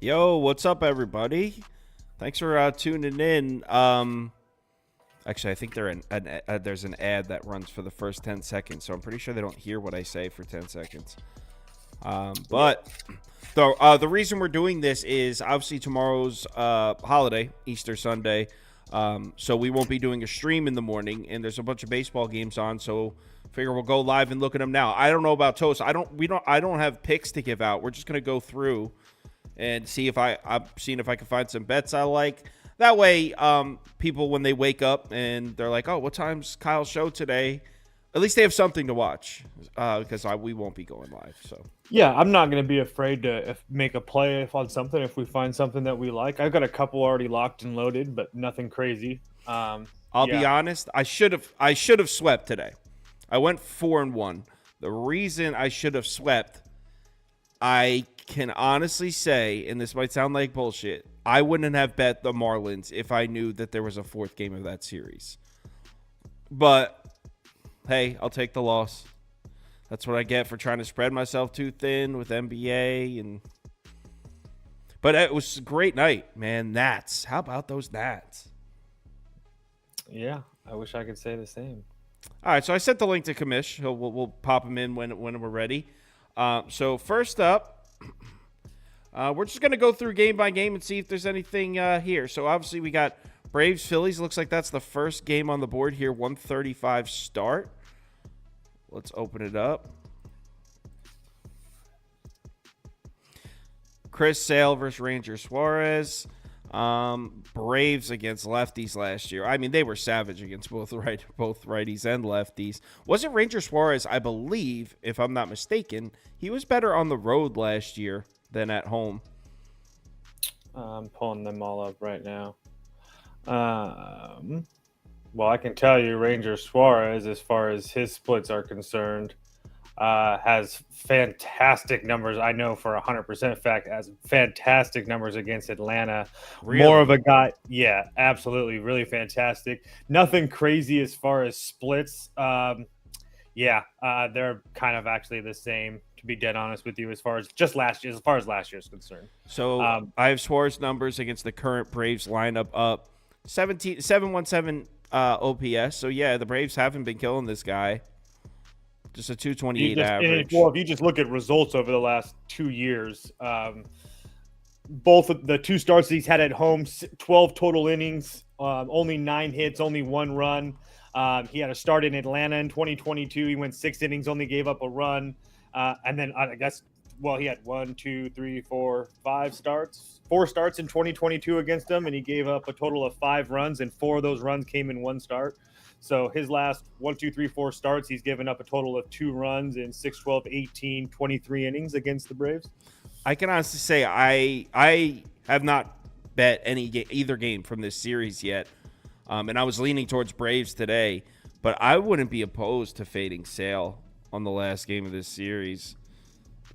Yo, what's up, everybody? Thanks for tuning in. Actually, I think there's an ad that runs for the first 10 seconds, so I'm pretty sure they don't hear what I say for 10 seconds. But the reason we're doing this is obviously tomorrow's holiday, Easter Sunday. So we won't be doing a stream in the morning, and there's a bunch of baseball games on, so figure we'll go live and look at them now. I don't know about Toast. I don't have picks to give out. We're just gonna go through and see if I'm seeing if I can find some bets I like. That way, people, when they wake up and they're like, oh, what time's Kyle's show today? At least they have something to watch because we won't be going live. So yeah, I'm not going to be afraid to make a play on something if we find something that we like. I've got a couple already locked and loaded, but nothing crazy. I'll be honest. I should have swept today. I went 4-1. The reason I should have swept, I can honestly say, and this might sound like bullshit, I wouldn't have bet the Marlins if I knew that there was a fourth game of that series. But hey, I'll take the loss. That's what I get for trying to spread myself too thin with NBA. But it was a great night, man. Nats. How about those Nats? Yeah, I wish I could say the same. All right, so I sent the link to Kamish. We'll pop him in when we're ready. So first up, we're just going to go through game by game and see if there's anything here. So obviously we got Braves, Phillies. Looks like that's the first game on the board here, 1:35 start. Let's open it up. Chris Sale versus Ranger Suarez. Braves against lefties last year. I mean, they were savage against both righties and lefties. Wasn't Ranger Suarez, I believe, if I'm not mistaken, he was better on the road last year than at home. I'm pulling them all up right now. Well, I can tell you Ranger Suarez, as far as his splits are concerned, has fantastic numbers. I know for 100% fact has fantastic numbers against Atlanta. Really? More of a guy. Yeah, absolutely. Really fantastic. Nothing crazy as far as splits. They're kind of actually the same, to be dead honest with you, as far as last year is concerned. So I have Suarez numbers against the current Braves lineup up 717 OPS. So yeah, the Braves haven't been killing this guy. Just a 228 average. Well, if you just look at results over the last 2 years, both of the two starts he's had at home, 12 total innings, only 9 hits, only 1 run. He had a start in Atlanta in 2022. He went 6 innings, only gave up a run. And then I guess, he had 4 starts in 2022 against them, and he gave up a total of 5 runs, and 4 of those runs came in 1 start. So his last 4 starts, he's given up a total of 2 runs in 6, 12, 18, 23 innings against the Braves. I can honestly say I have not bet either game from this series yet. And I was leaning towards Braves today, but I wouldn't be opposed to fading Sale on the last game of this series.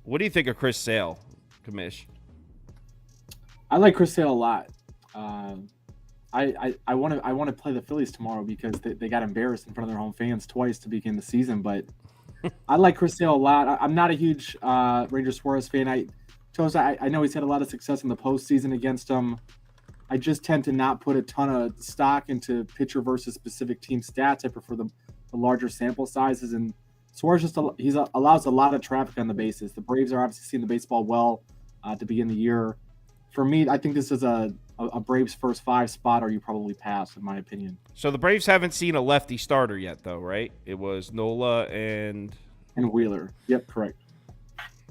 What do you think of Chris Sale, Kamish? I like Chris Sale a lot. I want to play the Phillies tomorrow because they got embarrassed in front of their home fans twice to begin the season. But I like Chris Sale a lot. I'm not a huge Ranger Suarez fan. I know he's had a lot of success in the postseason against them. I just tend to not put a ton of stock into pitcher versus specific team stats. I prefer the larger sample sizes. And Suarez allows a lot of traffic on the bases. The Braves are obviously seeing the baseball well to begin the year. For me, I think this is a Braves first 5 spot, or you probably pass, in my opinion. So the Braves haven't seen a lefty starter yet, though, right? It was Nola and Wheeler. Yep, correct.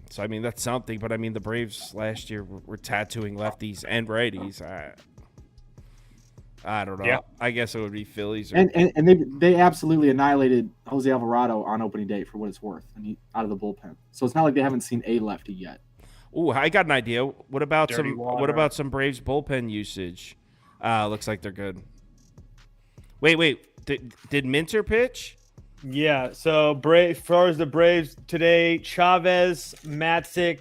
So, I mean, that's something. But, I mean, the Braves last year were tattooing lefties and righties. I don't know. Yeah. I guess it would be Phillies. And they absolutely annihilated Jose Alvarado on opening day for what it's worth, and he out of the bullpen. So it's not like they haven't seen a lefty yet. Ooh, I got an idea. What about Dirty water. What about some Braves bullpen usage? Looks like they're good. Wait. Did Minter pitch? Yeah. So as far as the Braves today, Chavez, Matzik,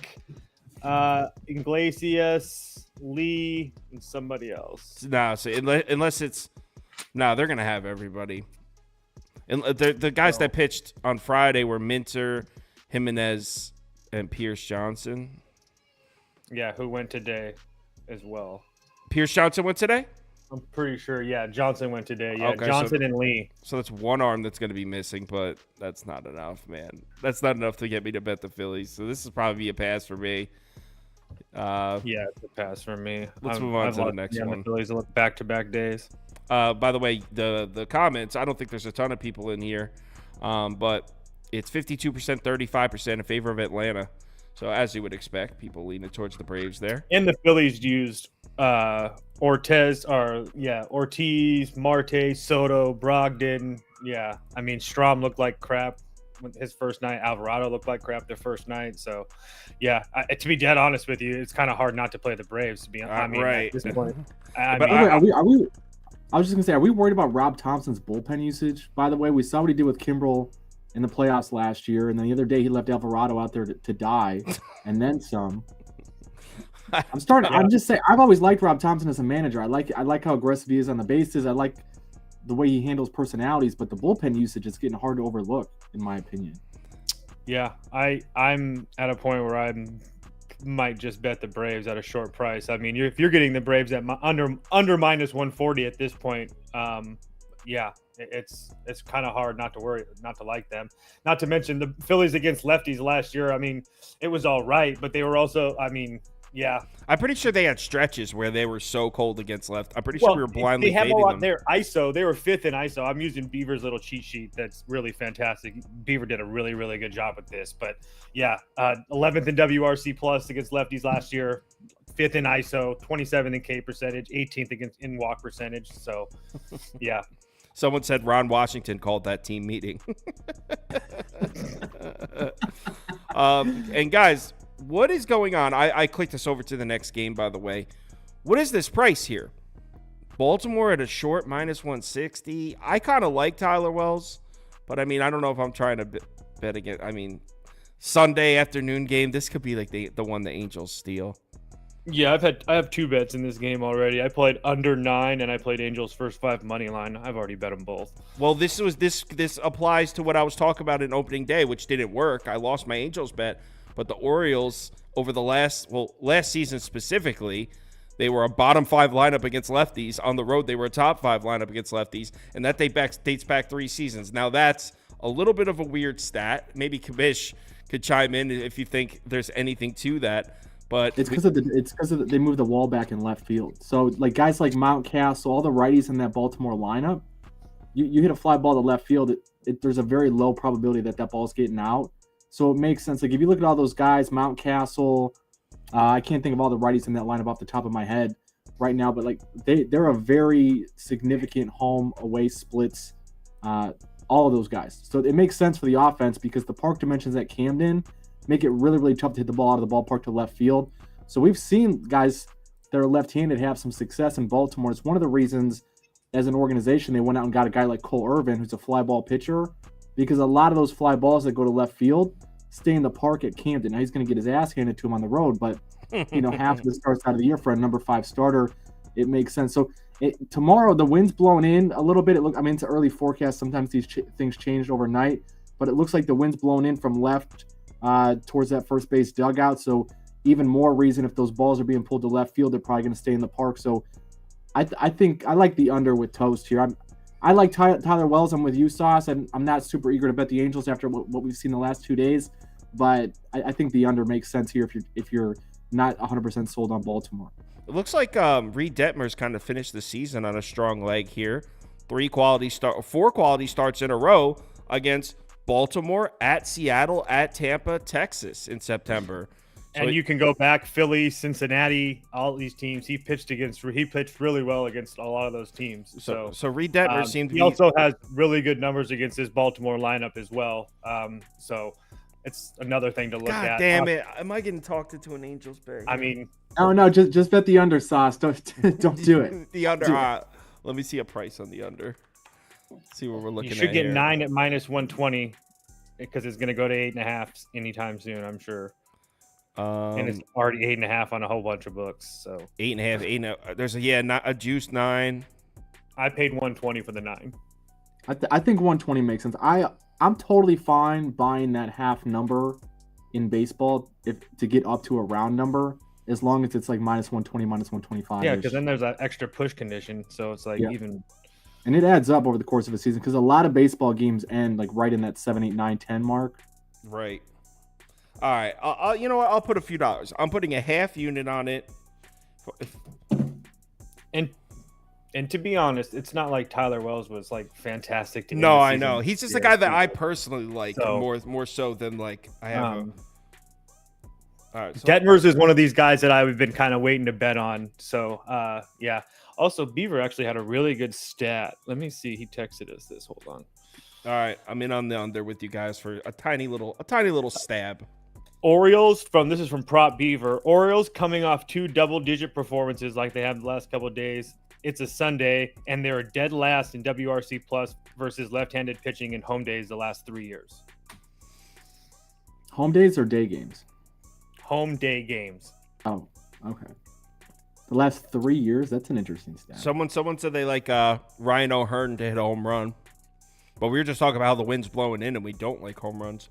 Iglesias, Lee, and somebody else. No, so unless it's they're gonna have everybody. And the guys that pitched on Friday were Minter, Jimenez, and Pierce Johnson. Yeah, who went today as well. Pierce Johnson went today? I'm pretty sure. Yeah, Johnson went today. Yeah, Okay, Johnson and Lee. So that's one arm that's going to be missing, but that's not enough, man. That's not enough to get me to bet the Phillies. So this is probably a pass for me. Yeah, it's a pass for me. Let's move on to the next one. The Phillies look back-to-back days. By the way, the comments, I don't think there's a ton of people in here, but it's 52%, 35% in favor of Atlanta. So as you would expect, people leaning towards the Braves there. And the Phillies used Ortiz, Marte, Soto, Brogdon. Yeah, I mean, Strahm looked like crap his first night. Alvarado looked like crap their first night. So, yeah, to be dead honest with you, it's kind of hard not to play the Braves. To be honest, right. At this point, are we? I was just gonna say, are we worried about Rob Thompson's bullpen usage? By the way, we saw what he did with Kimbrel in the playoffs last year, and then the other day he left Alvarado out there to die, and then some. I'm just saying, I've always liked Rob Thompson as a manager. I like how aggressive he is on the bases. I like the way he handles personalities, but the bullpen usage is getting hard to overlook, in my opinion. Yeah, I'm at a point where I might just bet the Braves at a short price. I mean, if you're getting the Braves at under minus 140 at this point, yeah, it's kind of hard not to like them. Not to mention the Phillies against lefties last year. I mean, it was all right, but they were also, I mean, yeah. I'm pretty sure they had stretches where they were so cold against left. I'm pretty sure we were blindly fading them. They have ISO. They were 5th in ISO. I'm using Beaver's little cheat sheet. That's really fantastic. Beaver did a really, really good job with this. But yeah, 11th in WRC plus against lefties last year. 5th in ISO, 27th in K percentage, 18th in walk percentage. So, yeah. Someone said Ron Washington called that team meeting. And guys, what is going on? I clicked this over to the next game, by the way. What is this price here? Baltimore at a short minus 160. I kind of like Tyler Wells, but I mean, I don't know if I'm trying to bet again. I mean, Sunday afternoon game, this could be like the one the Angels steal. Yeah, I have 2 bets in this game already. I played under 9 and I played Angels first 5 money line. I've already bet them both. Well, this applies to what I was talking about in opening day, which didn't work. I lost my Angels bet, but the Orioles over the last season specifically, they were a bottom 5 lineup against lefties. On the road, they were a top 5 lineup against lefties, and that dates back 3 seasons. Now that's a little bit of a weird stat. Maybe Kabish could chime in if you think there's anything to that. But it's because they moved the wall back in left field. So like guys like Mountcastle, all the righties in that Baltimore lineup, you hit a fly ball to left field, there's a very low probability that ball's getting out. So it makes sense. Like if you look at all those guys, Mountcastle, I can't think of all the righties in that lineup off the top of my head right now, but like they're a very significant home away splits. All of those guys. So it makes sense for the offense because the park dimensions at Camden make it really, really tough to hit the ball out of the ballpark to left field. So we've seen guys that are left-handed have some success in Baltimore. It's one of the reasons as an organization they went out and got a guy like Cole Irvin, who's a fly ball pitcher, because a lot of those fly balls that go to left field stay in the park at Camden. Now he's going to get his ass handed to him on the road, but half of the starts out of the year for a number 5 starter, it makes sense. So tomorrow the wind's blowing in a little bit. It's an early forecast. Sometimes these things change overnight, but it looks like the wind's blowing in from left towards that first base dugout. So even more reason if those balls are being pulled to left field, they're probably going to stay in the park. So I think I like the under with Toast here. I like Tyler Wells. I'm with you, Sauce, and I'm not super eager to bet the Angels after what we've seen the last 2 days, but I think the under makes sense here if you're not 100% sold on Baltimore. It looks like Reed Detmer's kind of finished the season on a strong leg here. 4 quality starts in a row against Baltimore, at Seattle, at Tampa, Texas in September. And you can go back, Philly, Cincinnati, all these teams. He pitched really well against a lot of those teams. So Reed Detmer seemed to be. He also has really good numbers against his Baltimore lineup as well. So it's another thing to look at. God damn it! Am I getting talked into an Angels bet? I mean, no, just bet the under, Sauce. Don't do it. The under. Let me see a price on the under. See what we're looking at. You should get here. 9 at minus 120 because it's going to go to 8.5 anytime soon, I'm sure. And it's already 8.5 on a whole bunch of books. So 8.5. There's a juice 9. I paid 120 for the 9. I think 120 makes sense. I'm totally fine buying that half number in baseball to get up to a round number. as long as it's like minus 120, minus 125. Yeah, because then there's that extra push condition, so it's like even. And it adds up over the course of a season because a lot of baseball games end like right in that 7, 8, 9, 10 mark. Right. All right. You know what? I'll put a few dollars. I'm putting a half unit on it. And to be honest, it's not like Tyler Wells was like fantastic. No, I know. He's just a guy that I personally like more so than like I have. All right, so Detmers is one of these guys that I've been kind of waiting to bet on. So yeah. Also, Beaver actually had a really good stat. Let me see. He texted us this. Hold on. All right, I'm in on the under with you guys for a tiny little stab. Orioles this is from Prop Beaver. Orioles coming off 2 double-digit performances like they have the last couple of days. It's a Sunday, and they're dead last in WRC plus versus left-handed pitching in home days the last 3 years. Home days or day games? Home day games. Oh, okay. The last 3 years? That's an interesting stat. Someone said they like Ryan O'Hearn to hit a home run. But we were just talking about how the wind's blowing in and we don't like home runs.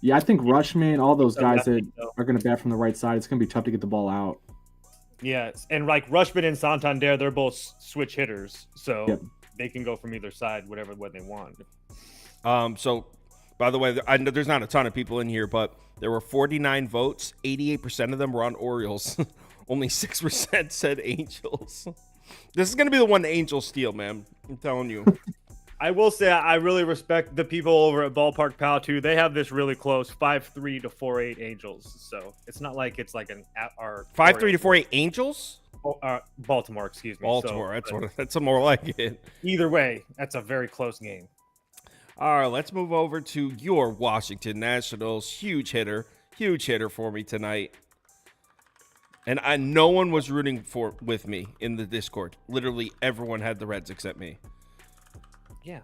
Yeah, I think Rushman, all those guys that are going to bat from the right side, it's going to be tough to get the ball out. Yes, and like Rushman and Santander, they're both switch hitters, so they can go from either side, what they want. So, by the way, I know there's not a ton of people in here, but there were 49 votes. 88% of them were on Orioles. Only 6% said Angels. This is going to be the one the Angels steal, man. I'm telling you. I will say I really respect the people over at Ballpark Pal, too. They have this really close, 5-3 to 4-8 Angels. So it's not like it's like an... 5-3 to 4-8 Angels? Baltimore, excuse me. Baltimore, that's more like it. Either way, that's a very close game. All right, let's move over to your Washington Nationals. Huge hitter for me tonight. And no one was rooting with me in the Discord. Literally everyone had the Reds except me. Yeah.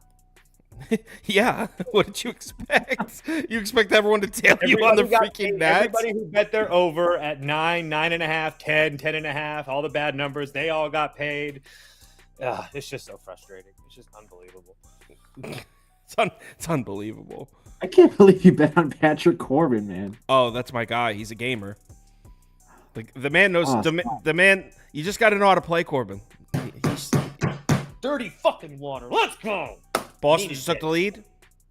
Yeah. What did you expect? You expect everyone to tail you on the freaking Nats? Everybody who bet their over at 9, 9.5, 10, 10.5, all the bad numbers, they all got paid. It's just so frustrating. It's just unbelievable. It's unbelievable. I can't believe you bet on Patrick Corbin, man. Oh, that's my guy. He's a gamer. The man knows. The man. You just got to know how to play Corbin. He's dirty fucking water. Let's go. Boston just took the lead.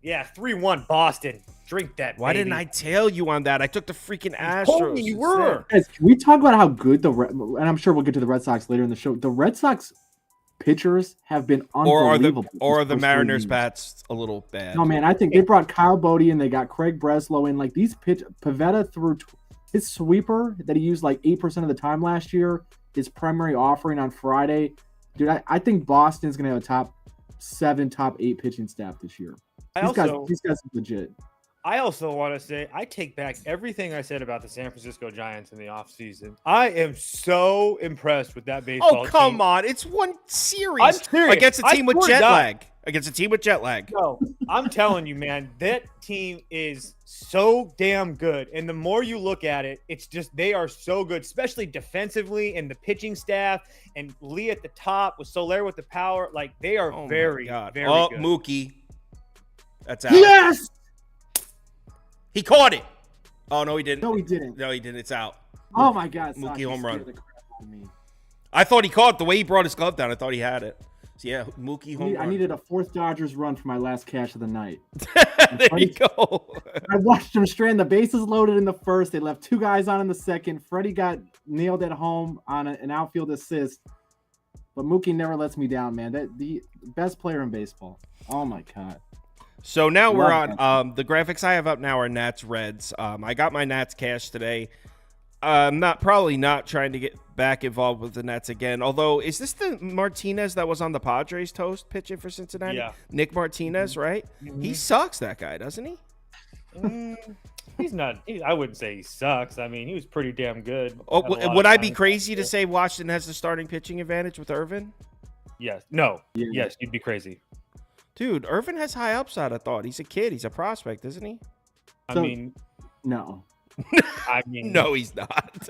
Yeah, 3-1 Boston. Drink that. Why didn't I tell you on that? I took the freaking Astros. Told me you were. Guys, can we talk about how good and I'm sure we'll get to the Red Sox later in the show. The Red Sox pitchers have been unbelievable. Or are the Mariners bats a little bad? No, man. I think they brought Kyle Bodie in. They got Craig Breslow in. Like these Pivetta threw. His sweeper that he used like 8% of the time last year, his primary offering on Friday. Dude, I think Boston's going to have a top 7, top 8 pitching staff this year. These guys are legit. I also want to say I take back everything I said about the San Francisco Giants in the offseason. I am so impressed with that baseball team. Oh, come on. It's one series. I'm serious. Against a team with jet lag. Against a team with jet lag. No, I'm telling you, man, that team is so damn good. And the more you look at it, it's just they are so good, especially defensively and the pitching staff and Lee at the top with Soler with the power. Like they are very good. Mookie. That's out. Yes! He caught it. Oh, no, he didn't. No, he didn't. No, he didn't. It's out. Oh, my God. Mookie home run. I thought he caught it. The way he brought his glove down, I thought he had it. So, yeah, Mookie home run. I needed a 4th Dodgers run for my last cash of the night. There you go. I watched them strand the bases loaded in the first. They left 2 guys on in the second. Freddie got nailed at home on an outfield assist. But Mookie never lets me down, man. The best player in baseball. Oh, my God. So now we're on the graphics I have up now are Nats Reds. I got my Nats cash today. I'm probably not trying to get back involved with the Nets again. Although, is this the Martinez that was on the Padres toast pitching for Cincinnati? Yeah. Nick Martinez, right? Mm-hmm. He sucks, that guy, doesn't he? He's not. I wouldn't say he sucks. I mean, he was pretty damn good. Oh, would I be crazy to say Washington has the starting pitching advantage with Irvin? Yes. No. Yeah. Yes, you'd be crazy. Dude, Irvin has high upside, I thought. He's a kid. He's a prospect, isn't he? No. I mean, no, he's not.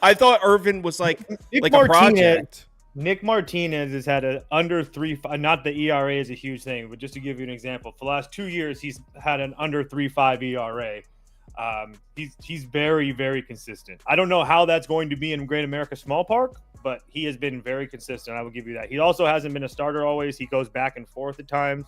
I thought Irvin was like a project. Nick Martinez has had an under 3. Not the ERA is a huge thing, but just to give you an example, for the last 2 years he's had an under 3.5 ERA. He's very, very consistent. I don't know how that's going to be in Great America Small Park, but he has been very consistent. I will give you that. He also hasn't been a starter always. He goes back and forth at times.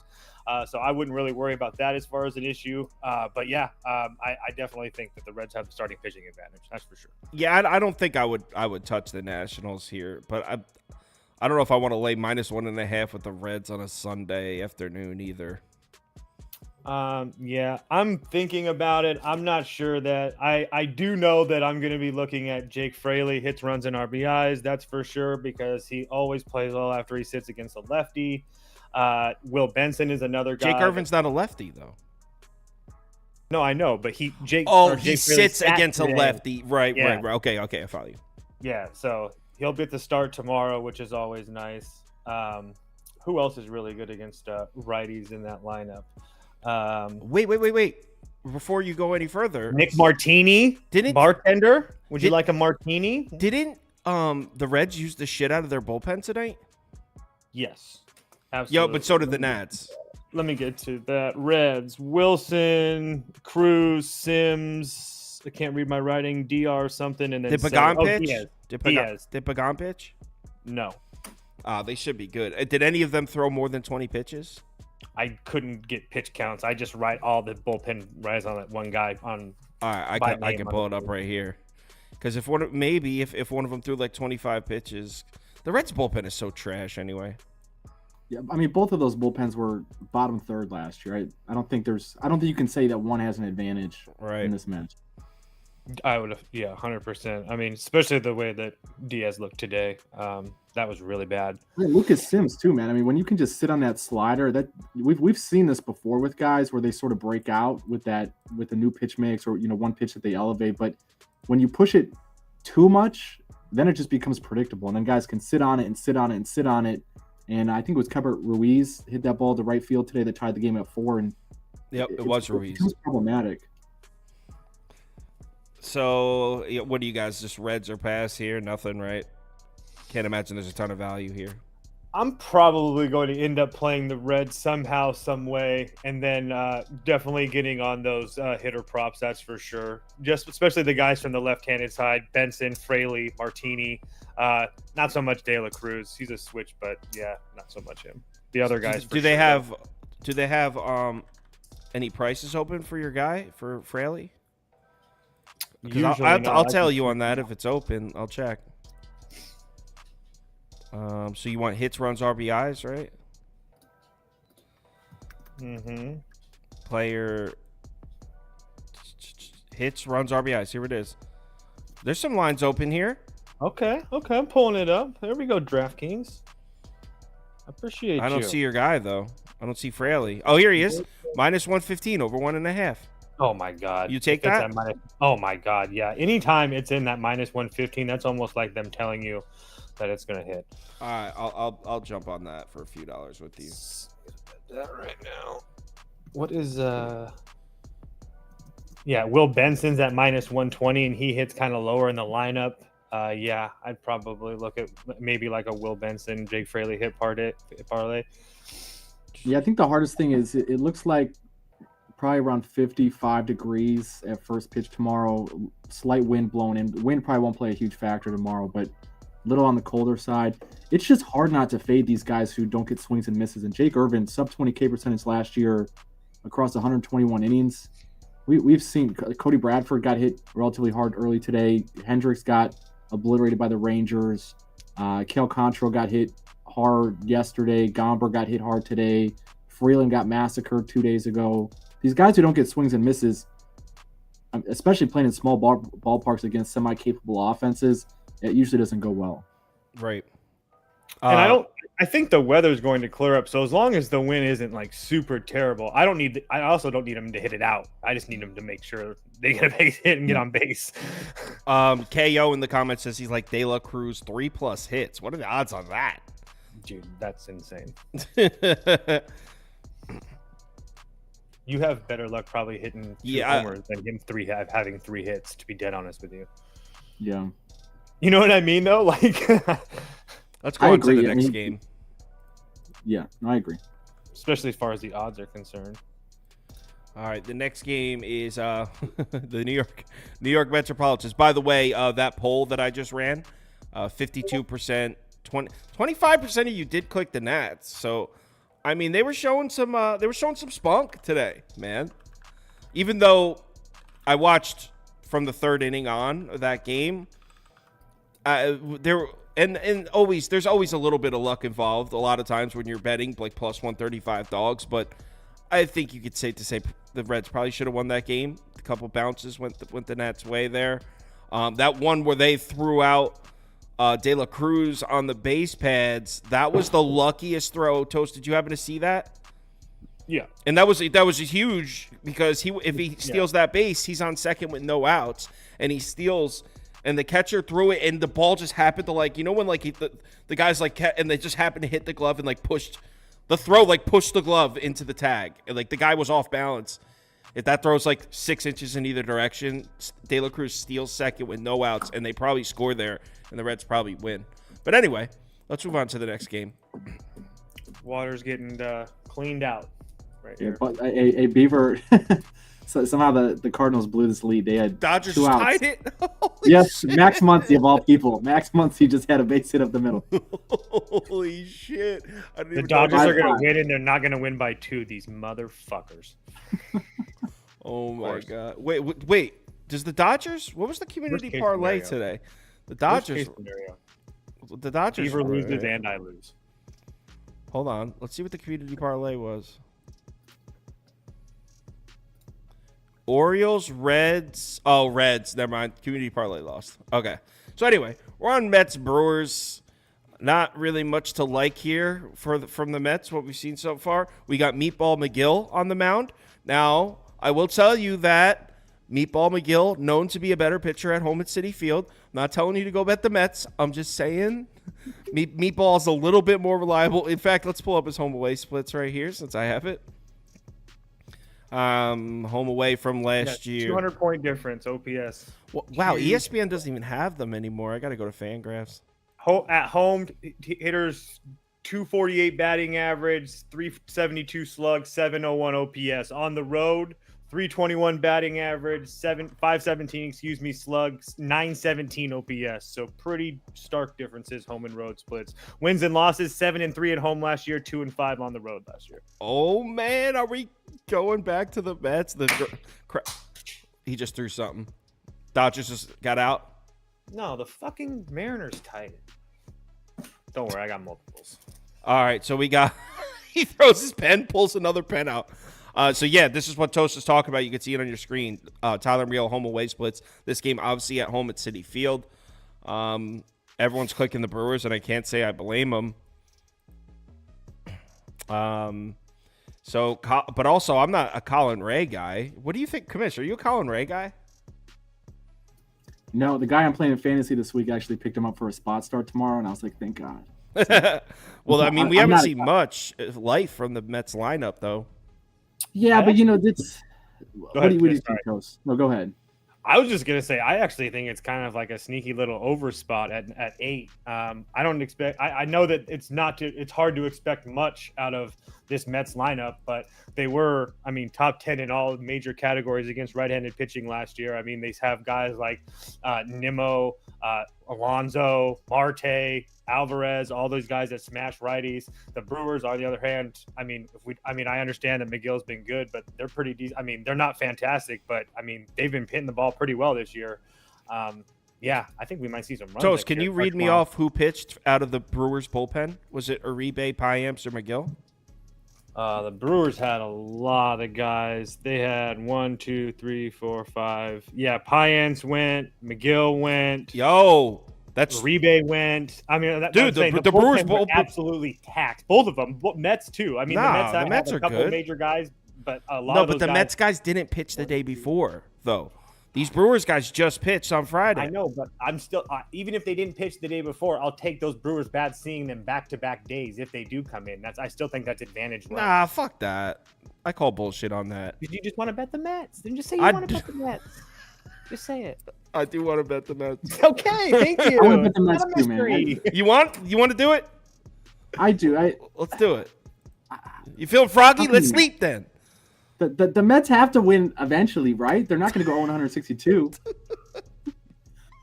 So I wouldn't really worry about that as far as an issue. But yeah, I definitely think that the Reds have the starting pitching advantage. That's for sure. Yeah, I don't think I would touch the Nationals here, but I don't know if I want to lay -1.5 with the Reds on a Sunday afternoon either. Yeah, I'm thinking about it. I'm not sure that I do know that I'm going to be looking at Jake Fraley hits, runs, and RBIs. That's for sure because he always plays well after he sits against a lefty. Will Benson is another guy. Jake Irvin's not a lefty though. No, I know, but he he sits against a today. lefty. Right, Yeah. right. Okay, I follow you. Yeah, so he'll get the start tomorrow, which is always nice. Who else is really good against righties in that lineup? Wait. Before you go any further, Nick Martini, bartender. Would you like a martini? Didn't the Reds use the shit out of their bullpen tonight? Yes, absolutely. Yo, but so did the Nats. Let me get to that. Reds: Wilson, Cruz, Sims. I can't read my writing. DR something, and then Did Pagan pitch? Diaz. Did Pagan pitch? No. They should be good. Did any of them throw more than 20 pitches? I couldn't get pitch counts. I just write all the bullpen rise on that one guy on. All right, I can pull it up right here. Because if one of them threw like 25 pitches, the Reds bullpen is so trash anyway. Yeah, I mean, both of those bullpens were bottom third last year. I don't think you can say that one has an advantage in this match. I would have, 100%. I mean, especially the way that Diaz looked today. That was really bad. Yeah, Lucas Sims too, man. I mean, when you can just sit on that slider, that we've seen this before with guys where they sort of break out with the new pitch mix or one pitch that they elevate. But when you push it too much, then it just becomes predictable, and then guys can sit on it and sit on it and sit on it. And I think it was Keibert Ruiz hit that ball to right field today that tied the game at 4. And yep, it was Ruiz. It was problematic. So, what do you guys, just Reds or pass here? Nothing, right? Can't imagine there's a ton of value here. I'm probably going to end up playing the Reds somehow, some way, and then definitely getting on those hitter props, that's for sure. Just especially the guys from the left-handed side, Benson, Fraley, Martini. Not so much De La Cruz. He's a switch, but yeah, not so much him. The other guys. Do they have any prices open for your guy, for Fraley? I'll tell you on that if it's open. I'll check. So you want hits, runs, RBIs, right? Mm-hmm. Player hits, runs, RBIs. Here it is. There's some lines open here. Okay, I'm pulling it up. There we go, DraftKings. I appreciate you. I don't see your guy, though. I don't see Fraley. Oh, here he is. -115 over 1.5. Oh, my God. You take that? Oh, my God, yeah. Anytime it's in that -115, that's almost like them telling you that it's going to hit. All right, I'll jump on that for a few dollars with you. That right now. What is Will Benson's at -120 and he hits kind of lower in the lineup. Yeah, I'd probably look at maybe like a Will Benson, Jake Fraley hit parlay. Yeah, I think the hardest thing is it looks like probably around 55 degrees at first pitch tomorrow. Slight wind blowing in. Wind probably won't play a huge factor tomorrow, but little on the colder side. It's just hard not to fade these guys who don't get swings and misses. And Jake Irvin, sub 20K percentage last year across 121 innings. We've seen Cody Bradford got hit relatively hard early today. Hendricks got obliterated by the Rangers. Cale Contrell got hit hard yesterday. Gomber got hit hard today. Freeland got massacred 2 days ago. These guys who don't get swings and misses, especially playing in small ballparks against semi-capable offenses, it usually doesn't go well. Right. And I think the weather's going to clear up. So as long as the wind isn't like super terrible, I also don't need them to hit it out. I just need them to make sure they get a base hit and get on base. KO in the comments says he's like De La Cruz 3+ hits. What are the odds on that? Dude, that's insane. You have better luck probably hitting two homers than him having 3 hits, to be dead honest with you. Yeah. You know what I mean, though? Like, let's go on to the next game. Yeah, I agree. Especially as far as the odds are concerned. All right, the next game is the New York Metropolitans. By the way, that poll that I just ran, 52%, 25% of you did click the Nats. So, I mean, they were showing some spunk today, man. Even though I watched from the third inning on of that game, there's always a little bit of luck involved. A lot of times when you're betting like plus 135 dogs, but I think you could say the Reds probably should have won that game. A couple bounces went the Nats' way there. That one where they threw out De La Cruz on the base pads, that was the luckiest throw. Toast, did you happen to see that? Yeah. And that was huge because if he steals that base, he's on second with no outs, and he steals, and the catcher threw it, and the ball just happened to when the guys and they just happened to hit the glove and pushed the glove into the tag, and the guy was off balance. If that throws 6 inches in either direction, De La Cruz steals second with no outs, and they probably score there, and the Reds probably win. But anyway, let's move on to the next game. Water's getting cleaned out right here. But a beaver. So somehow the Cardinals blew this lead. They had Dodgers 2 outs. tied it. Yes, Max Muncy of all people. Max Muncy just had a base hit up the middle. Holy shit! The Dodgers are going to win, and they're not going to win by 2. These motherfuckers. Oh my god! Wait. Does the Dodgers? What was the community parlay today? The Dodgers. The Dodgers. Beaver loses and I lose. Hold on. Let's see what the community parlay was. Orioles, Reds. Oh, Reds. Never mind. Community parlay lost. Okay. So anyway, we're on Mets Brewers. Not really much to like here from the Mets, what we've seen so far. We got Meatball McGill on the mound. Now, I will tell you that Meatball McGill, known to be a better pitcher at home at Citi Field. I'm not telling you to go bet the Mets. I'm just saying Meatball is a little bit more reliable. In fact, let's pull up his home away splits right here since I have it. Home away from last year. 200-point difference, OPS. Wow, ESPN doesn't even have them anymore. I got to go to Fangraphs. At home, hitters 248 batting average, 372 slug, 701 OPS. On the road, 321 batting average, 517 slug, 917 OPS. So pretty stark differences home and road splits. Wins and losses 7-3 at home last year, 2-5 on the road last year. Oh man, are we going back to the Mets? He just threw something. Dodgers just got out. No, the fucking Mariners tied it. Don't worry, I got multiples. All right, so we got he throws his pen, pulls another pen out. So yeah, this is what Toast is talking about. You can see it on your screen. Tyler Real home away splits. This game obviously at home at Citi Field. Everyone's clicking the Brewers, and I can't say I blame them. But also I'm not a Colin Ray guy. What do you think, Commish? Are you a Colin Ray guy? No, the guy I'm playing in fantasy this week actually picked him up for a spot start tomorrow, and I was like, thank God. Well, I mean, we haven't seen much life from the Mets lineup, though. Yeah, but it's. What do you think, Coast? No, go ahead. I was just gonna say, I actually think it's kind of like a sneaky little over spot at 8. I don't expect. I know that it's hard to expect much out of this Mets lineup, but they were, top 10 in all major categories against right-handed pitching last year. They have guys like Nimmo, Alonso, Marte, Alvarez, all those guys that smash righties. The Brewers, on the other hand, I understand that McGill's been good, but they're pretty decent. They're not fantastic, but they've been hitting the ball pretty well this year. Yeah, I think we might see some runs. Toast, can you read me off who pitched out of the Brewers bullpen? Was it Uribe, Payamps, or McGill? The Brewers had a lot of guys. They had 1, 2, 3, 4, 5. Yeah, Payamps went. McGill went. Yo, that's Uribe went. The Brewers were absolutely taxed. Both of them. Mets too. The Mets have a couple major guys, but a lot. No, but the Mets guys didn't pitch the day before, though. These Brewers guys just pitched on Friday. I know, but I'm still even if they didn't pitch the day before, I'll take those Brewers bats seeing them back-to-back days if they do come in. I still think that's advantage. Nah, fuck that. I call bullshit on that. Did you just want to bet the Mets? Then just say you want to bet the Mets. Just say it. I do want to bet the Mets. Okay, thank you. I want to bet the Mets too, man. You want to do it? I do. Let's do it. You feel froggy? Let's sleep then. The Mets have to win eventually, right? They're not going to go 162.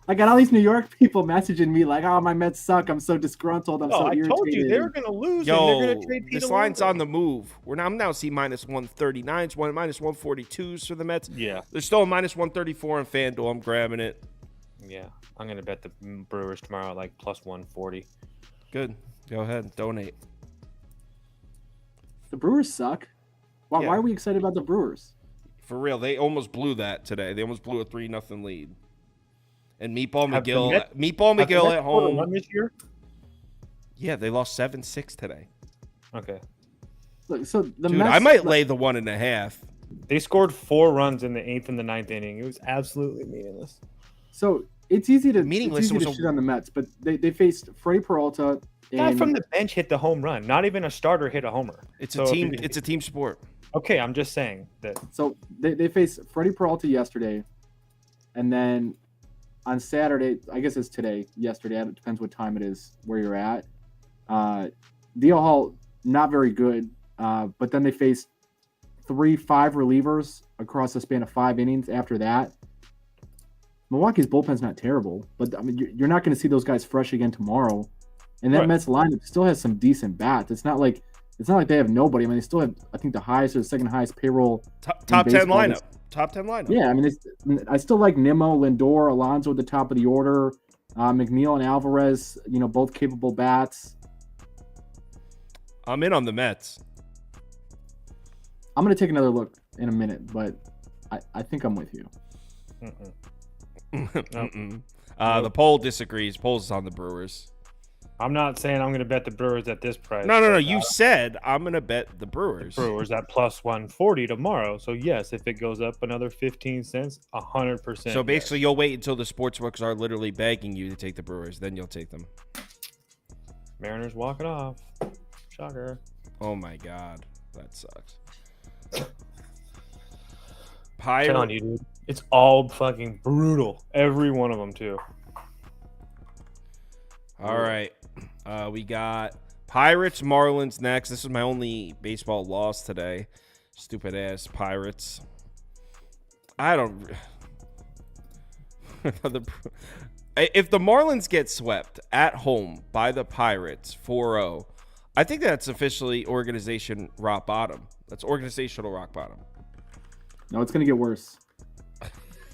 I got all these New York people messaging me like, "Oh, my Mets suck. I'm so disgruntled. I'm so I irritated." told you they were going to lose. and they're Yo, going to trade this Peter line's Lindgren. on the move. I'm now seeing minus 139s, minus 142s for the Mets. Yeah. There's still a minus 134 on FanDuel. I'm grabbing it. Yeah. I'm going to bet the Brewers tomorrow like plus 140. Good. Go ahead. Donate. The Brewers suck. Why Yeah. are we excited about the Brewers? For real, they almost blew that today. They almost blew a 3-0 lead. And Meatball Have the McGill Mets- Meatball Have the McGill Mets at scored a home. run this year? Yeah, they lost 7-6 today. Okay. Look, so the Dude, Mets, I might lay the 1.5. They scored 4 runs in the 8th and the 9th inning. It was absolutely meaningless. So it's easy to Meaningless It's easy was to a- shit on the Mets, but they faced Freddie Peralta. Guy And, from the bench hit the home run. Not even a starter hit a homer. It's So a if team. you- It's a team sport. Okay, I'm just saying that. So they faced Freddie Peralta yesterday, and then on Saturday, I guess it's today, yesterday, it depends what time it is, where you're at. DL Hall, not very good, but then they faced 5 relievers across the span of 5 innings after that. Milwaukee's bullpen's not terrible, but I mean, you're not going to see those guys fresh again tomorrow. And that Right. Mets lineup still has some decent bats. It's not like they have nobody. I mean, they still have, I think, the highest or the second highest payroll. Top 10 baseball lineup. is- Top 10 lineup. Yeah, I mean, I still like Nimmo, Lindor, Alonso at the top of the order, McNeil and Alvarez, both capable bats. I'm in on the Mets. I'm going to take another look in a minute, but I think I'm with you. Mm-mm. Mm-mm. The poll disagrees. Polls on the Brewers. I'm not saying I'm going to bet the Brewers at this price. No. but, You said I'm gonna bet the Brewers. Brewers at plus 140 tomorrow. So yes, if it goes up another 15 cents, 100%. So basically, you'll wait until the sportsbooks are literally begging you to take the Brewers, then you'll take them. Mariners walking off. Shocker. Oh my God, that sucks. I'm telling you, dude. It's all fucking brutal. Every one of them too. All right, we got Pirates, Marlins next. This is my only baseball loss today. Stupid ass Pirates. I don't. If the Marlins get swept at home by the Pirates 4-0, I think that's officially organization rock bottom. That's organizational rock bottom. No, it's going to get worse.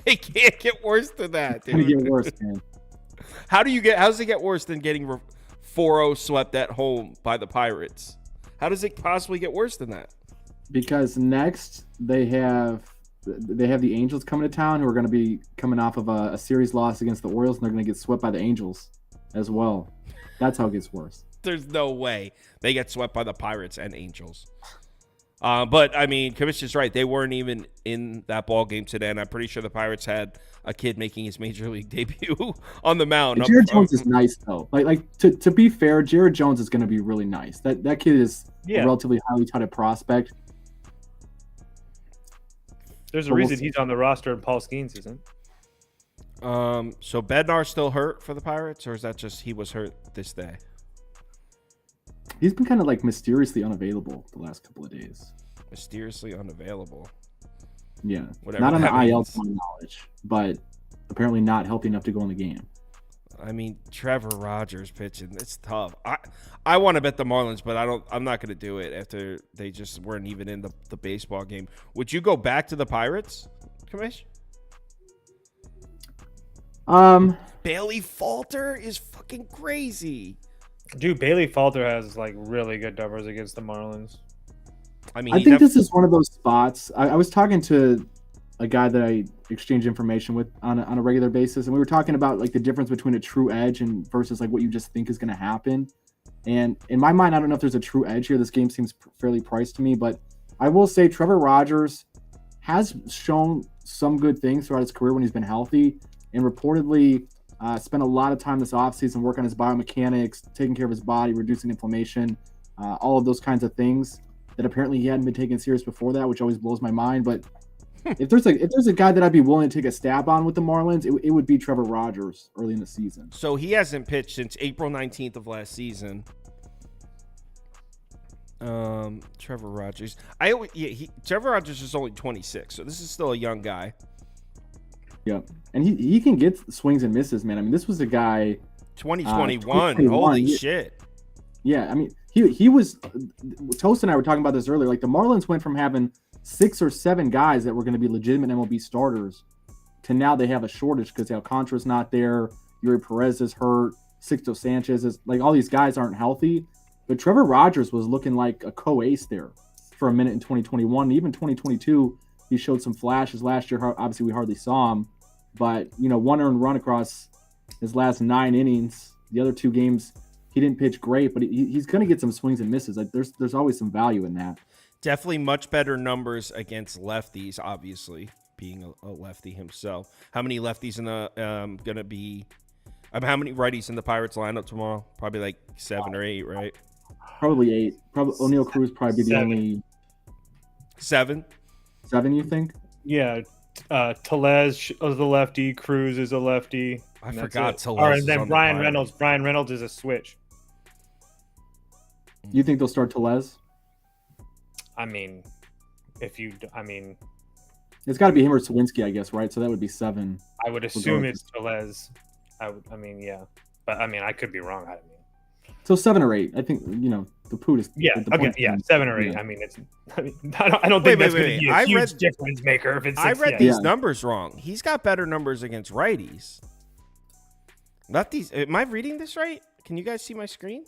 It can't get worse than that, It's going to dude. get worse, man. How does it get worse than getting 4-0 swept at home by the Pirates? How does it possibly get worse than that? Because next they have the Angels coming to town, who are going to be coming off of a series loss against the Orioles, and they're going to get swept by the Angels as well. That's how it gets worse. There's no way they get swept by the Pirates and Angels. But, I mean, Commissioner's right. They weren't even in that ball game today, and I'm pretty sure the Pirates had a kid making his major league debut on the mound. Jared Jones is nice, though. To be fair, Jared Jones is going to be really nice. That kid is a relatively highly touted prospect. There's a But we'll reason see. he's on the roster and Paul Skeens isn't. So Bednar still hurt for the Pirates, or is that just he was hurt this day? He's been kind of mysteriously unavailable the last couple of days. Mysteriously unavailable. Yeah, Whatever not on the that IL means. to my knowledge, but apparently not healthy enough to go in the game. I mean, Trevor Rogers pitching, it's tough. I want to bet the Marlins, but I'm not going to do it after they just weren't even in the baseball game. Would you go back to the Pirates, Commish? Bailey Falter is fucking crazy. Dude, Bailey Falter has really good numbers against the Marlins. I mean, I think this is one of those spots. I was talking to a guy that I exchange information with on a regular basis, and we were talking about the difference between a true edge and versus what you just think is going to happen. And in my mind, I don't know if there's a true edge here. This game seems fairly priced to me, but I will say Trevor Rogers has shown some good things throughout his career when he's been healthy, and reportedly spent a lot of time this offseason working on his biomechanics, taking care of his body, reducing inflammation, all of those kinds of things that apparently he hadn't been taken serious before that, which always blows my mind. But if there's a guy that I'd be willing to take a stab on with the Marlins, it would be Trevor Rogers early in the season. So he hasn't pitched since April 19th of last season. Trevor Rogers. Trevor Rogers is only 26, so this is still a young guy. Yeah, and he can get swings and misses, man. I mean, this was a guy. 2021. Holy shit. Yeah, I mean, he was. Toast and I were talking about this earlier. Like the Marlins went from having 6 or 7 guys that were going to be legitimate MLB starters to now they have a shortage because Alcantara's not there. Yuri Perez is hurt. Sixto Sanchez is like all these guys aren't healthy. But Trevor Rogers was looking like a co-ace there for a minute in 2021. Even 2022, he showed some flashes. Last year, obviously, we hardly saw him. But, 1 earned run across his last 9 innings. The other 2 games, he didn't pitch great, but he's going to get some swings and misses. Like there's always some value in that. Definitely much better numbers against lefties, obviously, being a lefty himself. How many lefties in the going to be how many righties in the Pirates lineup tomorrow? Probably like 7 or 8, right? Probably 8. Probably O'Neal Cruz probably be the only 7. 7, you think? Yeah. Tellez is a lefty. Cruz is a lefty. I forgot Tellez. Or, and then Brian Reynolds. Brian Reynolds is a switch. You think they'll start Tellez? I mean, it's got to be him or Sawinski, I guess, right? So that would be 7. I would assume it's Tellez. Yeah. But I could be wrong. So 7 or 8. I think the poot is. Yeah. Okay. Yeah. 7 or 8. Yeah. I don't think that's going to be a huge difference maker. If it's 6, I read these numbers wrong. He's got better numbers against righties. Lefties. Am I reading this right? Can you guys see my screen?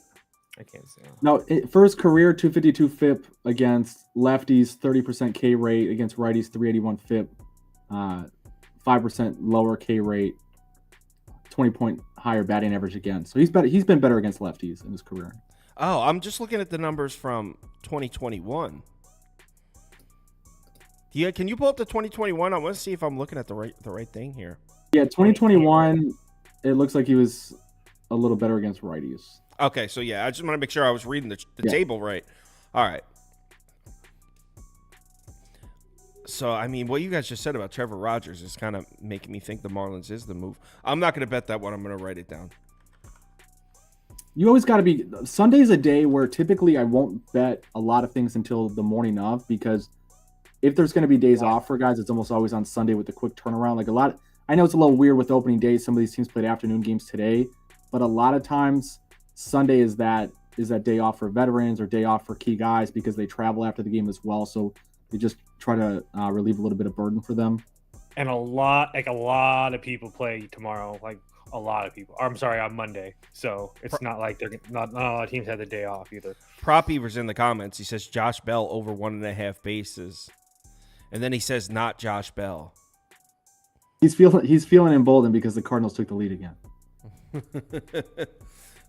I can't see. No, first career 252 FIP against lefties, 30% K rate against righties, 381 FIP, 5% lower K rate, 20-point higher batting average again. So he's been better against lefties in his career. Oh, I'm just looking at the numbers from 2021. Yeah, can you pull up the 2021? I want to see if I'm looking at the right thing here. Yeah, 2021. It looks like he was a little better against righties. Okay, so yeah, I just want to make sure I was reading the table right. All right. So, what you guys just said about Trevor Rogers is kind of making me think the Marlins is the move. I'm not going to bet that one. I'm going to write it down. You always got to be – Sunday's a day where typically I won't bet a lot of things until the morning of because if there's going to be days off for guys, it's almost always on Sunday with the quick turnaround. Like I know it's a little weird with opening days. Some of these teams played afternoon games today, but a lot of times – Sunday is that day off for veterans or day off for key guys because they travel after the game as well. So they just try to relieve a little bit of burden for them. And a lot of people play tomorrow. Like a lot of people. I'm sorry, on Monday. So it's not like not a lot of teams have the day off either. Prop Beaver's in the comments. He says Josh Bell over 1.5 bases, and then he says not Josh Bell. He's feeling emboldened because the Cardinals took the lead again.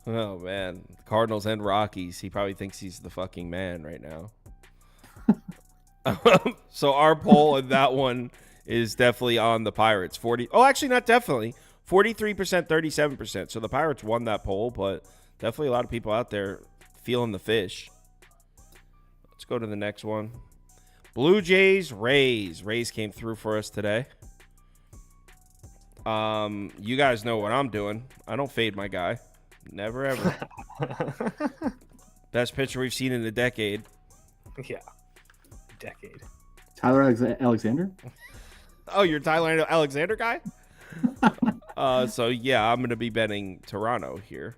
Oh, man. Cardinals and Rockies. He probably thinks he's the fucking man right now. So our poll in that one is definitely on the Pirates. Actually, not definitely. 43%, 37%. So the Pirates won that poll, but definitely a lot of people out there feeling the fish. Let's go to the next one. Blue Jays, Rays. Rays came through for us today. You guys know what I'm doing. I don't fade my guy. Never ever. Best pitcher we've seen in a decade. Yeah. Decade. Tyler Alexander? Oh, you're Tyler Alexander guy? So yeah, I'm gonna be betting Toronto here.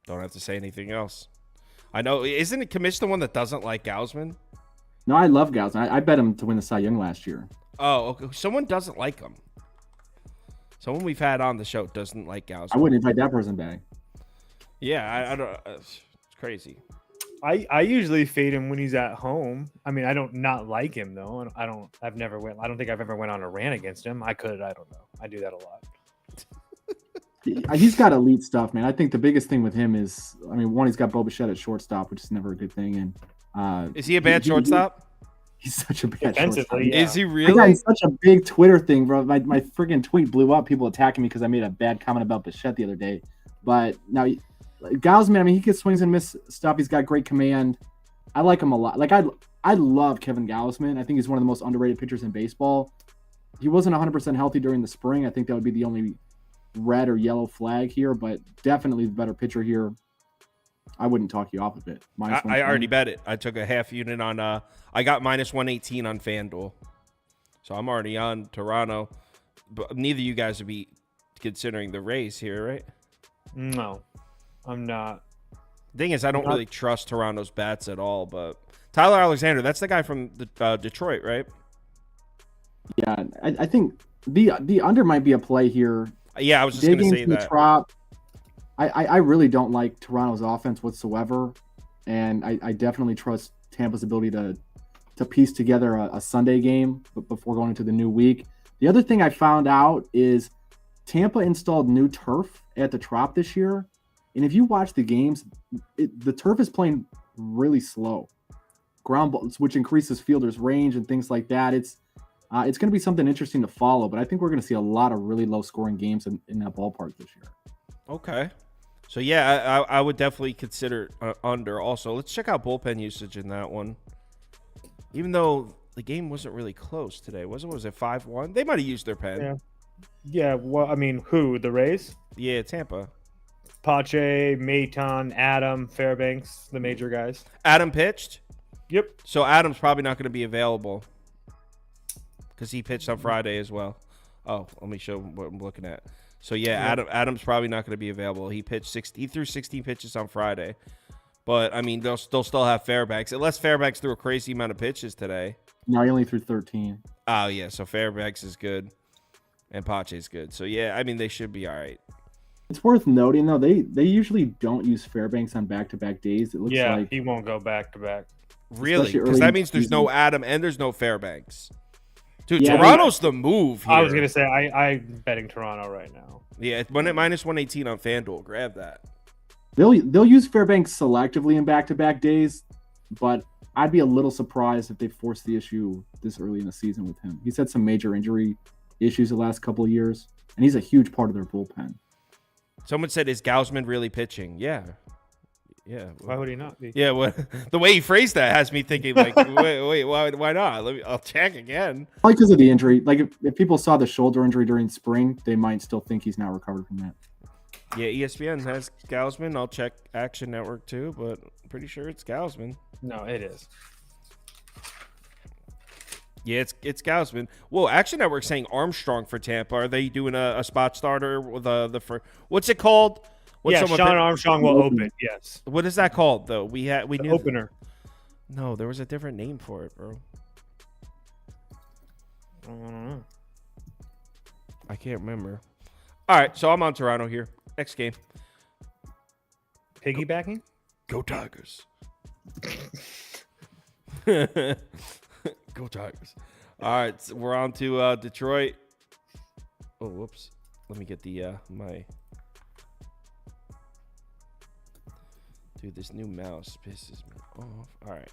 Don't have to say anything else. I know, isn't it Kamish the one that doesn't like Gausman? No, I love Gausman. I bet him to win the Cy Young last year. Oh, okay. Someone doesn't like him. Someone we've had on the show doesn't like Gausman. I wouldn't invite that person back. Yeah, I don't. It's crazy. I usually fade him when he's at home. I don't not like him though. I don't think I've ever went on a rant against him. I don't know. I do that a lot. He's got elite stuff, man. I think the biggest thing with him is, one, he's got Bo Bichette at shortstop, which is never a good thing. And is he a bad shortstop? He's such a bad shortstop. Yeah. Is he really? I got such a big Twitter thing, bro. My freaking tweet blew up. People attacking me because I made a bad comment about Bichette the other day. But now, Gausman, he gets swings and miss stuff. He's got great command. I like him a lot. Like I love Kevin Gausman. I think he's one of the most underrated pitchers in baseball. He wasn't 100% healthy during the spring. I think that would be the only red or yellow flag here, but definitely the better pitcher here. I wouldn't talk you off of it. I already bet it. I took a half unit on. I got minus 118 on FanDuel, so I'm already on Toronto. But neither of you guys would be considering the Rays here, right? No, I'm not. Thing is, I don't really trust Toronto's bats at all. But Tyler Alexander, that's the guy from Detroit, right? Yeah, I think the under might be a play here. Yeah, I was just going to say that. Trop, I really don't like Toronto's offense whatsoever, and I definitely trust Tampa's ability to piece together a Sunday game before going into the new week. The other thing I found out is Tampa installed new turf at the Trop this year, and if you watch the games, the turf is playing really slow, ground balls, which increases fielders' range and things like that. It's going to be something interesting to follow, but I think we're going to see a lot of really low-scoring games in that ballpark this year. Okay. So, yeah, I would definitely consider under also. Let's check out bullpen usage in that one. Even though the game wasn't really close today. Was it 5-1? They might have used their pen. Yeah, well, I mean, who? The Rays? Yeah, Tampa. Pache, Maton, Adam, Fairbanks, the major guys. Adam pitched? Yep. So Adam's probably not going to be available because he pitched on Friday as well. Oh, let me show what I'm looking at. So, yeah, Adam's probably not going to be available. He threw 16 pitches on Friday. But, I mean, they'll still have Fairbanks. Unless Fairbanks threw a crazy amount of pitches today. No, he only threw 13. Oh, yeah, so Fairbanks is good. And Pache's good. So, yeah, I mean, they should be all right. It's worth noting, though, they usually don't use Fairbanks on back-to-back days. It looks like he won't go back-to-back. Really? Because that means there's no Adam and there's no Fairbanks. Dude, Yeah, Toronto's the move here. I was going to say, I'm betting Toronto right now. Yeah, it's minus 118 on FanDuel. Grab that. They'll use Fairbanks selectively in back-to-back days, but I'd be a little surprised if they force the issue this early in the season with him. He's had some major injury issues the last couple of years, and he's a huge part of their bullpen. Someone said, is Gausman really pitching? Yeah. Yeah. Why would he not be? Yeah, the way he phrased that has me thinking, like, wait, why not? I'll check again. Probably because of the injury. Like, if people saw the shoulder injury during spring, they might still think he's now recovered from that. Yeah, ESPN has Gausman. I'll check Action Network too, but I'm pretty sure it's Gausman. No, it is. Yeah, it's Gausman. Whoa, Action Network's saying Armstrong for Tampa. Are they doing a spot starter with what's it called? Sean Armstrong will open. Yes. What is that called though? We knew opener. No, there was a different name for it, bro. I can't remember. All right, so I'm on Toronto here. Next game. Piggybacking? Go Tigers. Go Tigers. All right, so we're on to Detroit. Oh, whoops. Let me get the my. Dude, this new mouse pisses me off. All right.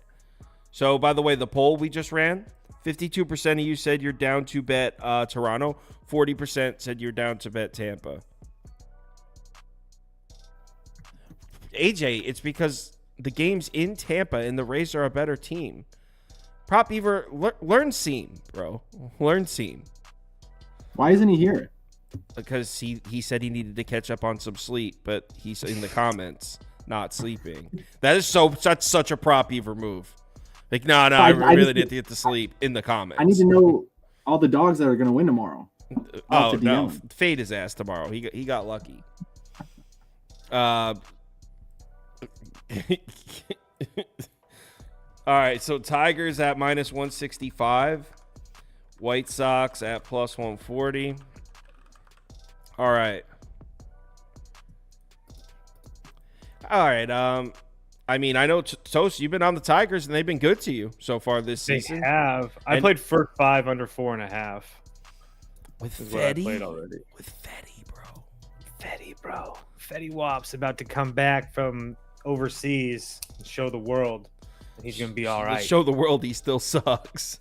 So, by the way, the poll we just ran, 52% of you said you're down to bet Toronto. 40% said you're down to bet Tampa. AJ, it's because the game's in Tampa and the Rays are a better team. Prop Beaver, learn seam, bro. Learn seam. Why isn't he here? Because he said he needed to catch up on some sleep, but he's in the comments not sleeping. That's such a Prop Beaver move. Like, no, I really need to get to sleep in the comments. I need to know all the dogs that are going to win tomorrow. Oh, no. Fade his ass tomorrow. He got lucky. All right, so Tigers at minus 165. White Sox at plus 140. All right. I mean, I know, Toast, you've been on the Tigers, and they've been good to you so far this season. They have. I played for 5 under 4.5. With Fetty? With Fetty, bro. Fetty, bro. Fetty Wap's about to come back from overseas and show the world that he's going to be all right. Show the world he still sucks.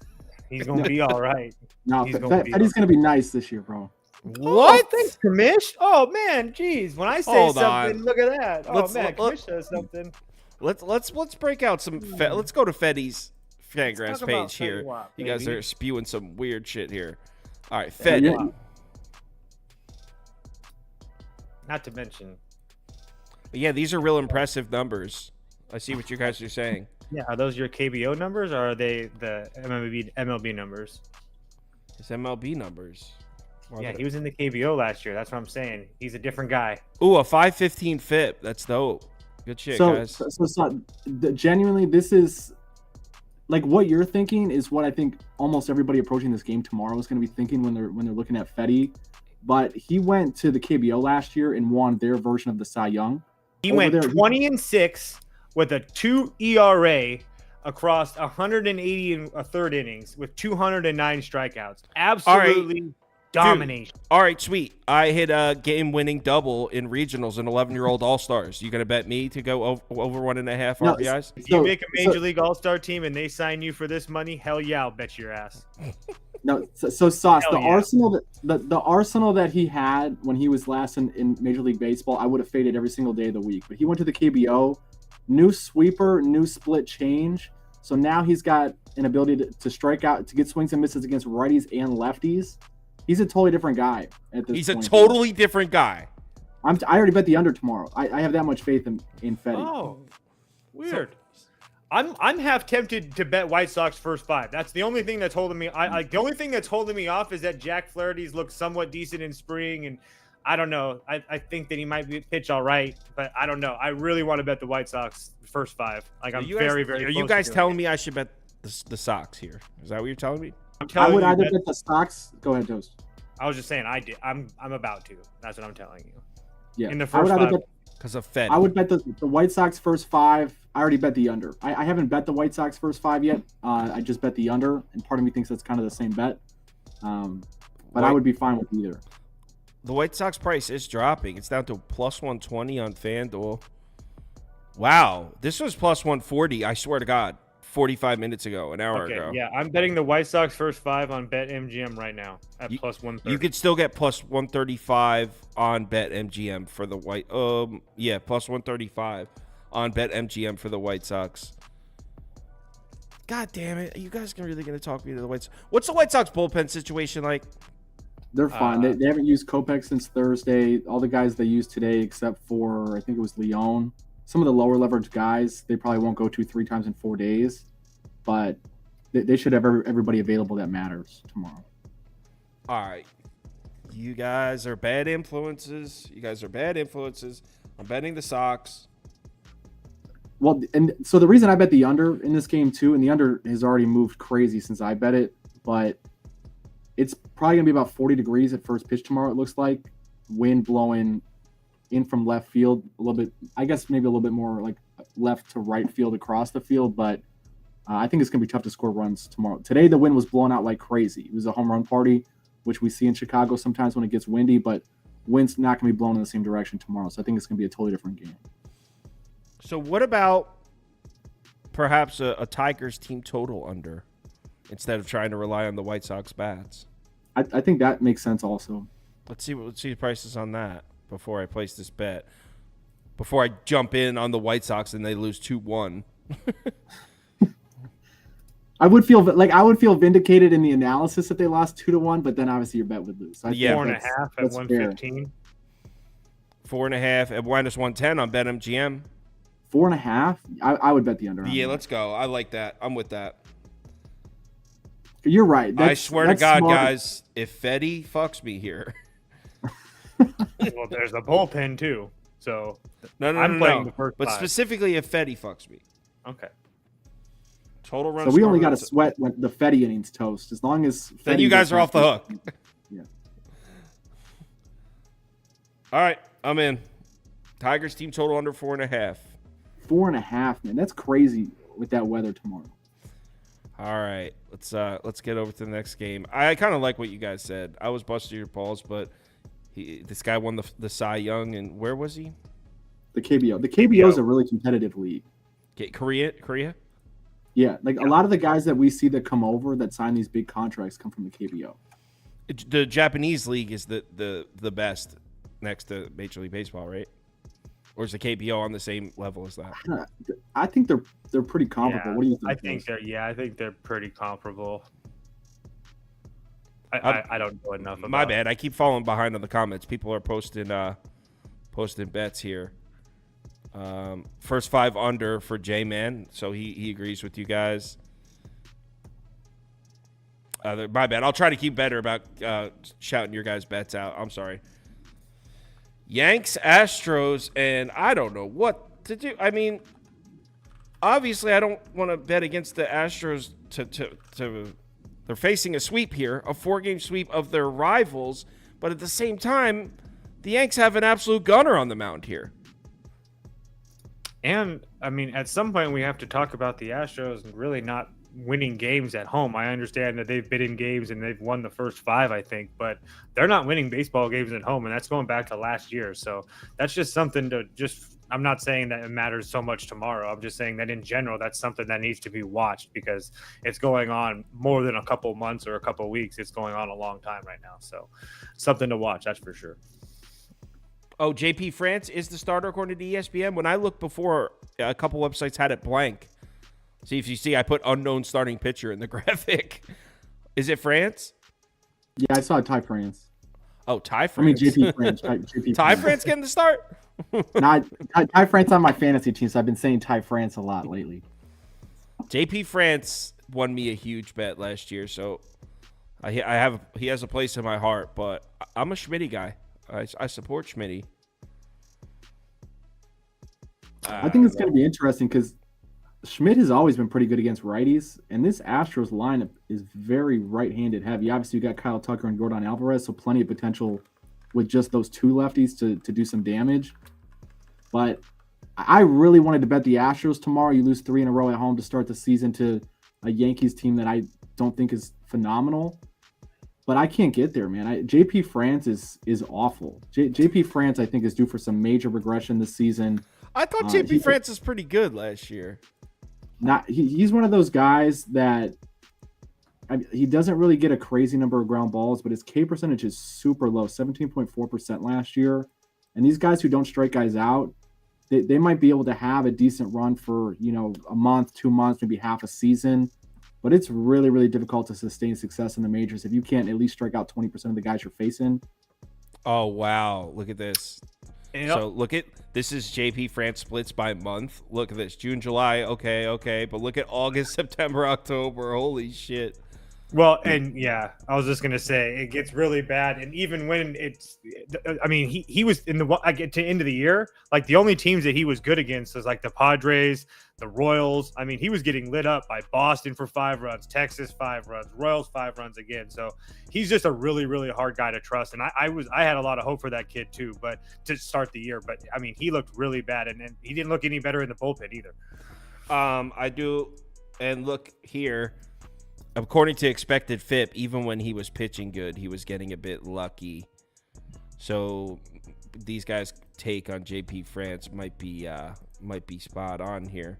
He's going to be all right. No, Fetty's going to be nice this year, bro. What? Oh, thanks, Kamish. Oh, man, geez. When I say something, look at that. Oh, man, Kamish says something. Let's break out some. Let's go to Fetty's Fangraphs page here. Wap, you guys are spewing some weird shit here. All right, Fetty. Not to mention, Yeah, these are real impressive numbers. I see what you guys are saying. Yeah, are those your KBO numbers or are they the MLB numbers? It's MLB numbers. Yeah, he was in the KBO last year. That's what I'm saying. He's a different guy. Ooh, a 515 FIP. That's dope. Good shit, guys. Genuinely, this is like what you're thinking is what I think almost everybody approaching this game tomorrow is going to be thinking when they're looking at Fetty. But he went to the KBO last year and won their version of the Cy Young. He went 20-6 with a 2 ERA across 180 and a third innings with 209 strikeouts. Absolutely domination. Dude, all right, sweet. I hit a game-winning double in regionals in 11-year-old All-Stars. You gonna bet me to go over 1.5 RBIs? If you make a Major League All-Star team and they sign you for this money, hell yeah, I'll bet your ass. No, so Sauce, the arsenal that he had when he was last in Major League Baseball, I would have faded every single day of the week. But he went to the KBO, new sweeper, new split change. So now he's got an ability to strike out, to get swings and misses against righties and lefties. He's a totally different guy at this point. He's a totally different guy. I already bet the under tomorrow. I have that much faith in Fetty. Oh, weird. I'm half tempted to bet White Sox first 5. That's the only thing that's holding me. The only thing that's holding me off is that Jack Flaherty's looked somewhat decent in spring, and I don't know. I think that he might pitch all right, but I don't know. I really want to bet the White Sox first 5. Like I'm very. Are you guys telling me I should bet the Sox here? Is that what you're telling me? I would either bet the Sox. Go ahead, Toast. I was just saying I did. I'm about to. That's what I'm telling you. Yeah. In the first 5. Because of Fed. I would bet the White Sox first 5. I already bet the under. I haven't bet the White Sox first 5 yet. I just bet the under, and part of me thinks that's kind of the same bet. But I would be fine with either. The White Sox price is dropping. It's down to plus 120 on FanDuel. Wow. This was plus 140, I swear to God, 45 minutes ago, an hour ago. Yeah, I'm betting the White Sox first 5 on BetMGM right now at plus 130. You could still get plus 135 on BetMGM for the White. Plus 135 on BetMGM for the White Sox. God damn it! Are you guys really gonna talk me to the White Sox? What's the White Sox bullpen situation like? They're fine. They haven't used Kopech since Thursday. All the guys they used today, except for I think it was Leon. Some of the lower leverage guys, they probably won't go 2-3 times in 4 days, but they should have everybody available that matters tomorrow. All right. You guys are bad influences. I'm betting the Sox. Well, and so the reason I bet the under in this game too, and the under has already moved crazy since I bet it, but it's probably going to be about 40 degrees at first pitch tomorrow, it looks like. Wind blowing in from left field a little bit, I guess maybe a little bit more like left to right field across the field, but I think it's going to be tough to score runs tomorrow. Today, the wind was blowing out like crazy. It was a home run party, which we see in Chicago sometimes when it gets windy, but wind's not going to be blowing in the same direction tomorrow. So I think it's going to be a totally different game. So what about perhaps a Tigers team total under instead of trying to rely on the White Sox bats? I think that makes sense also. Let's see the prices on that before I place this bet. Before I jump in on the White Sox and they lose 2-1. I would feel vindicated in the analysis if they lost 2-1, but then obviously your bet would lose. So 4.5 at 115. 4.5 at -110 on BetMGM. 4.5. I would bet the under. Yeah, let's go. I like that. I'm with that. You're right. I swear to God, smart. guys, if Fetty fucks me here. Well, there's a bullpen too. So I'm playing the first But 5. specifically if Fetty fucks me. Okay. Total runs. So we only got to sweat when the Fetty innings toast. As long as then you guys are off the hook. Yeah. All right, I'm in. Tigers team total under 4.5. 4.5, man. That's crazy with that weather tomorrow. All right, let's get over to the next game. I kind of like what you guys said. I was busting your balls, but this guy won the Cy Young, and where was he? The KBO. The KBO is a really competitive league. Korea. Yeah, like a lot of the guys that we see that come over that sign these big contracts come from the KBO. The Japanese league is the best next to Major League Baseball, right? Or is the KBO on the same level as that? I think they're pretty comparable. Yeah, what do you think? I think they're pretty comparable. I don't know enough about My bad. I keep falling behind on the comments. People are posting bets here. First 5 under for J-Man, so he agrees with you guys. My bad. I'll try to keep better about shouting your guys' bets out. I'm sorry. Yanks, Astros, and I don't know what to do. I mean, obviously, I don't want to bet against the Astros they're facing a sweep here, a 4-game sweep of their rivals, but at the same time, the Yanks have an absolute gunner on the mound here. And, I mean, at some point we have to talk about the Astros really not winning games at home. I understand that they've been in games and they've won the first 5, I think, but they're not winning baseball games at home, and that's going back to last year. So that's just something to I'm not saying that it matters so much tomorrow. I'm just saying that in general, that's something that needs to be watched because it's going on more than a couple months or a couple weeks. It's going on a long time right now. So something to watch, that's for sure. Oh, JP France is the starter according to ESPN. When I looked before, a couple websites had it blank. See, if you see, I put unknown starting pitcher in the graphic. Is it France? Yeah, I saw Ty France. Oh, Ty France. I mean, JP France. JP Ty France getting the start? Ty France on my fantasy team, so I've been saying Ty France a lot lately. JP France won me a huge bet last year, so he has a place in my heart, but I'm a Schmitty guy. I support Schmitty. I think it's going to be interesting because Schmidt has always been pretty good against righties, and this Astros lineup is very right-handed heavy. Obviously, you got Kyle Tucker and Yordan Alvarez, so plenty of potential with just those 2 lefties to do some damage. But I really wanted to bet the Astros tomorrow. You lose 3 in a row at home to start the season to a Yankees team that I don't think is phenomenal. But I can't get there, man. JP France is awful. JP France, I think, is due for some major regression this season. I thought JP France was pretty good last year. He's one of those guys that he doesn't really get a crazy number of ground balls, but his K percentage is super low, 17.4% last year. And these guys who don't strike guys out, they might be able to have a decent run for, a month, 2 months, maybe half a season. But it's really, really difficult to sustain success in the majors if you can't at least strike out 20% of the guys you're facing. Oh, wow. Look at this. Yep. So this is JP France splits by month. Look at this. June, July. Okay. But look at August, September, October. Holy shit. Well, and yeah, I was just going to say it gets really bad. And even when he was in I get to end of the year, like the only teams that he was good against was like the Padres, the Royals. I mean, he was getting lit up by Boston for 5 runs, Texas 5 runs, Royals 5 runs again. So he's just a really, really hard guy to trust. And I had a lot of hope for that kid too, but to start the year. But I mean, he looked really bad, and he didn't look any better in the bullpen either. I do, and look here. According to expected FIP, even when he was pitching good, he was getting a bit lucky. So these guys' take on JP France might be spot on here.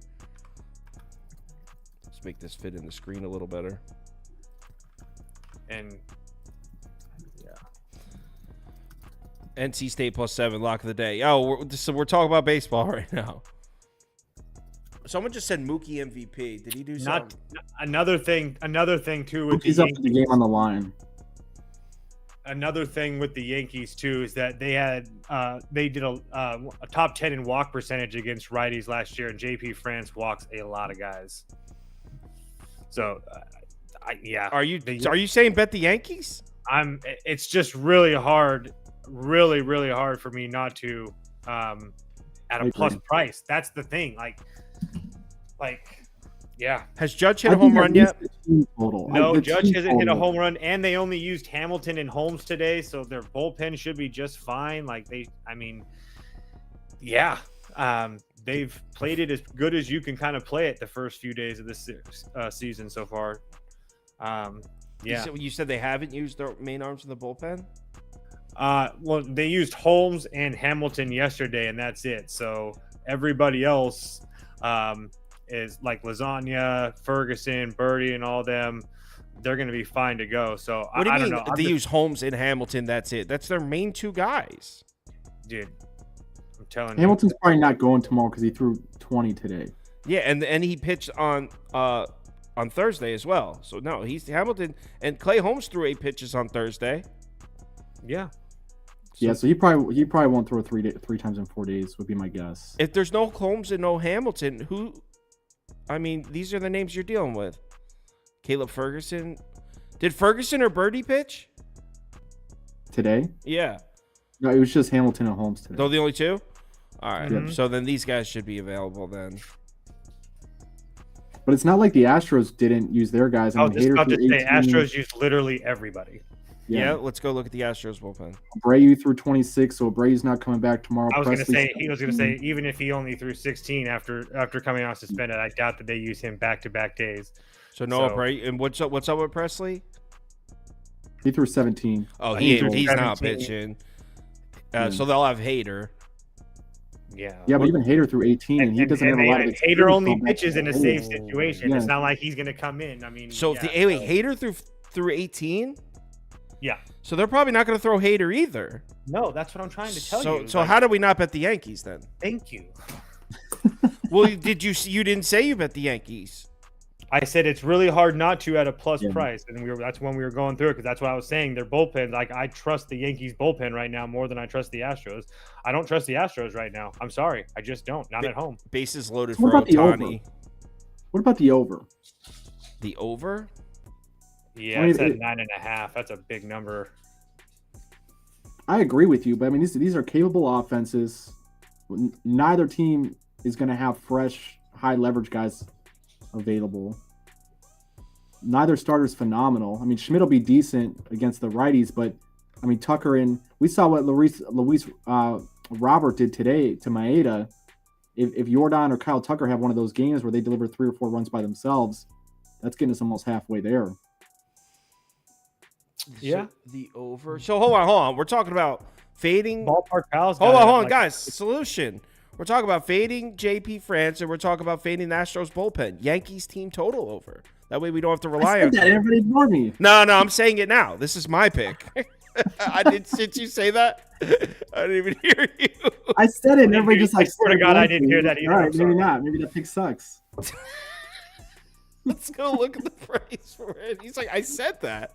Let's make this fit in the screen a little better. And yeah, NC State +7 lock of the day. Oh, we're talking about baseball right now. Someone just said Mookie MVP. Did he do something? Another thing too with Mookie's up to the game on the line. Another thing with the Yankees too is that they did a top 10 in walk percentage against righties last year, and JP France walks a lot of guys. So, yeah. Are you saying bet the Yankees? It's just really hard, really, really hard for me not to at a plus price. That's the thing. Yeah. Has Judge hit a home run yet? No, Judge hasn't hit a home run, and they only used Hamilton and Holmes today, so their bullpen should be just fine. They've played it as good as you can kind of play it the first few days of this season so far. Yeah. You said they haven't used their main arms in the bullpen? Well, they used Holmes and Hamilton yesterday, and that's it. So everybody else is like Lasagna, Ferguson, Birdie, and all them. They're going to be fine to go. So what do you I mean? don't know. They use Holmes and Hamilton. That's it. That's their main 2 guys. Dude, I'm telling Hamilton's probably not going tomorrow because he threw 20 today. Yeah, and he pitched on Thursday as well. So no, he's Hamilton, and Clay Holmes threw 8 pitches on Thursday. Yeah. Yeah, so he probably won't throw three times in 4 days would be my guess. If there's no Holmes and no Hamilton, who? I mean, these are the names you're dealing with. Caleb Ferguson. Did Ferguson or Birdie pitch Today? Yeah. No, it was just Hamilton and Holmes today. Those the only two. All right. Mhm. So then these guys should be available then. But it's not like the Astros didn't use their guys. I was just Hader about to threw say 18. Astros used literally everybody. Yeah. Let's go look at the Astros bullpen. Abreu threw 26, so Abreu's not coming back tomorrow. I was going to Presley's say he was going to say even if he only threw 16 after coming out suspended, I doubt that they use him back-to-back days. So no So- Abreu. And what's up with Presley? He threw 17. Oh, He threw he's not 17. pitching. So they'll have Hader. Yeah. Yeah, but even Hader threw 18, and he doesn't have a lot of experience. Hader only going back pitches to in a the safe Bulls. situation. Yeah. It's not like he's going to come in. I mean, So yeah, if Hader threw 18. yeah. So they're probably not going to throw Hader either. No, that's what I'm trying to tell you. So Like, how do we not bet the Yankees then? Thank you. Well, you didn't say you bet the Yankees. I said it's really hard not to at a plus Yeah. price, and that's when we were going through it because that's what I was saying. Their bullpens, like I trust the Yankees bullpen right now more than I trust the Astros. I don't trust the Astros right now. I'm sorry, I just don't. Not at home. Bases loaded What for about the Ohtani. What about the over? The over? Yeah, I mean, it's at it- 9.5. That's a big number. I agree with you, but I mean these are capable offenses. Neither team is going to have fresh, high leverage guys available. Neither starter's phenomenal. I mean, Schmidt will be decent against the righties, but I mean Tucker and we saw what Luis Robert did today to Maeda. If Jordan or Kyle Tucker have one of those games where they deliver 3 or 4 runs by themselves, that's getting us almost halfway there. Yeah. So the over. So hold on. We're talking about fading. Ballpark pals. Hold got it, on, like- guys. Solution. We're talking about fading JP France, and we're talking about fading the Astros bullpen. Yankees team total over. That way we don't have to I rely said on. that. Everybody ignore me. No, I'm saying it now. This is my pick. Did you say that? I didn't even hear you. I said it, and everybody just like. I swear to God, I didn't hear that either. All I'm right, maybe sorry. not. Maybe that pick sucks. Let's go look at the price for it. He's like, I said that.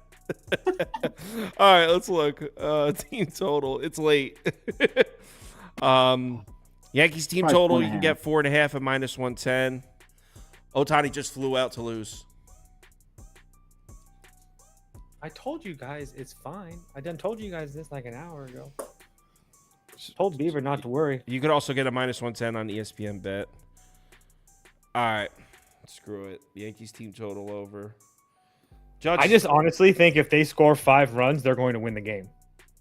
All right, let's look. Team total. It's late. Yankees team Probably total. 4.5. You can get 4.5 at -110. Otani just flew out to lose. I told you guys it's fine. I done told you guys this like an hour ago. Told Beaver not to worry. You could also get a -110 on ESPN bet. All right, screw it. Yankees team total over. Judge. I just honestly think if they score 5 runs, they're going to win the game.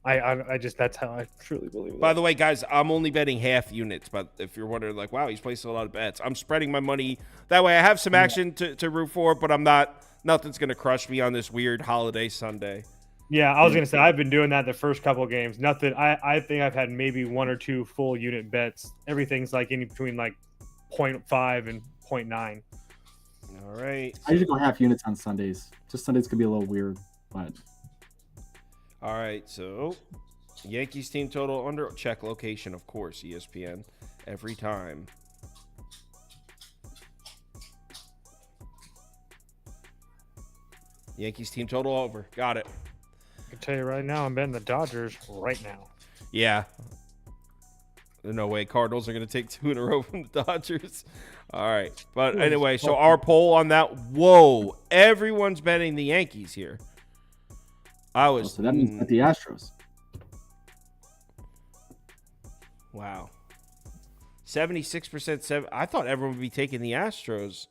I just that's how I truly believe it. By the way, guys, I'm only betting half units. But if you're wondering, like, wow, he's placing a lot of bets, I'm spreading my money. That way I have some action to root for, but I'm not. Nothing's going to crush me on this weird holiday Sunday. Yeah, I was gonna say I've been doing that the first couple of games. Nothing. I think I've had maybe 1 or 2 full unit bets. Everything's like in between like 0.5 and 0.9. All right. I usually go half units on Sundays. Just Sundays could be a little weird, but All right. So Yankees team total under check location, of course, ESPN every time. Yankees team total over. Got it. I can tell you right now, I'm betting the Dodgers right now. Yeah. There's no way Cardinals are going to take 2 in a row from the Dodgers. All right. But anyway, so our poll on that, whoa, everyone's betting the Yankees here. so that means at the Astros. Wow. 76%. I thought everyone would be taking the Astros.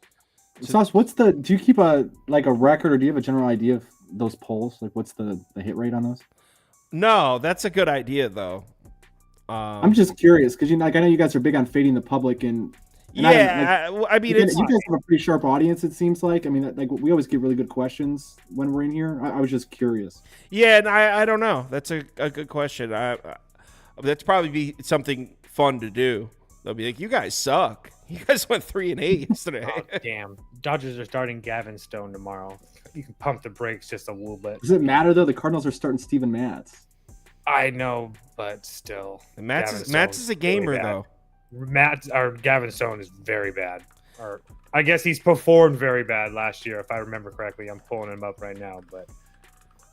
Sauce, do you keep a record, or do you have a general idea of those polls? Like, what's the hit rate on those? No, that's a good idea, though. I'm just curious because I know you guys are big on fading the public, and yeah, I mean, you it's guys have a pretty sharp audience. It seems like. I mean, like we always get really good questions when we're in here. I was just curious. yeah, and I don't know. That's a good question. That's probably be something fun to do. They'll be like, you guys suck. You guys went 3-8 yesterday. Oh, damn. Dodgers are starting Gavin Stone tomorrow. You can pump the brakes just a little bit. Does it matter though? The Cardinals are starting Steven Matz. I know, but still. And Matz Gavin is Stone's a gamer, really bad. though. Gavin Stone is very bad. Or I guess he's performed very bad last year, if I remember correctly. I'm pulling him up right now, but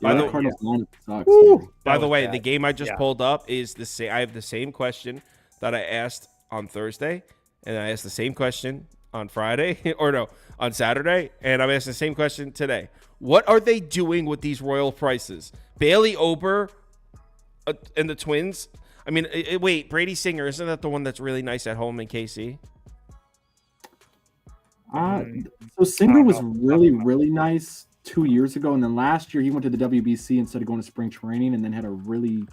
By that the- Cardinals lineup sucks. Woo! man. By That the was way, bad. the game I just Yeah. pulled up is the same. I have the same question that I asked on Thursday, and I asked the same question on Friday, or no, on Saturday, and I'm asking the same question today. What are they doing with these royal prices? Bailey Ober and the Twins. I mean, wait, Brady Singer, isn't that the one that's really nice at home in KC? So Singer was know. really nice 2 years ago, and then last year he went to the WBC instead of going to spring training, and then had a really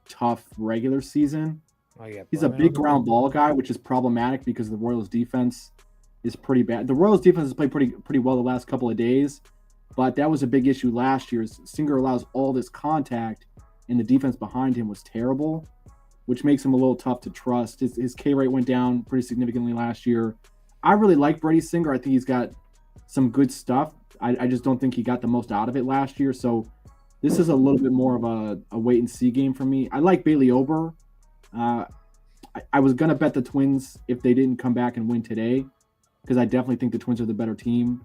tough regular season. Oh, yeah, He's a bro. big ground ball guy, which is problematic because the Royals defense is pretty bad. The Royals defense has played pretty well the last couple of days, but that was a big issue last year. Singer allows all this contact, and the defense behind him was terrible, which makes him a little tough to trust. His K rate went down pretty significantly last year. I really like Brady Singer. I think he's got some good stuff. I just don't think he got the most out of it last year. So this is a little bit more of a wait and see game for me. I like Bailey Ober. I was going to bet the Twins if they didn't come back and win today, because I definitely think the Twins are the better team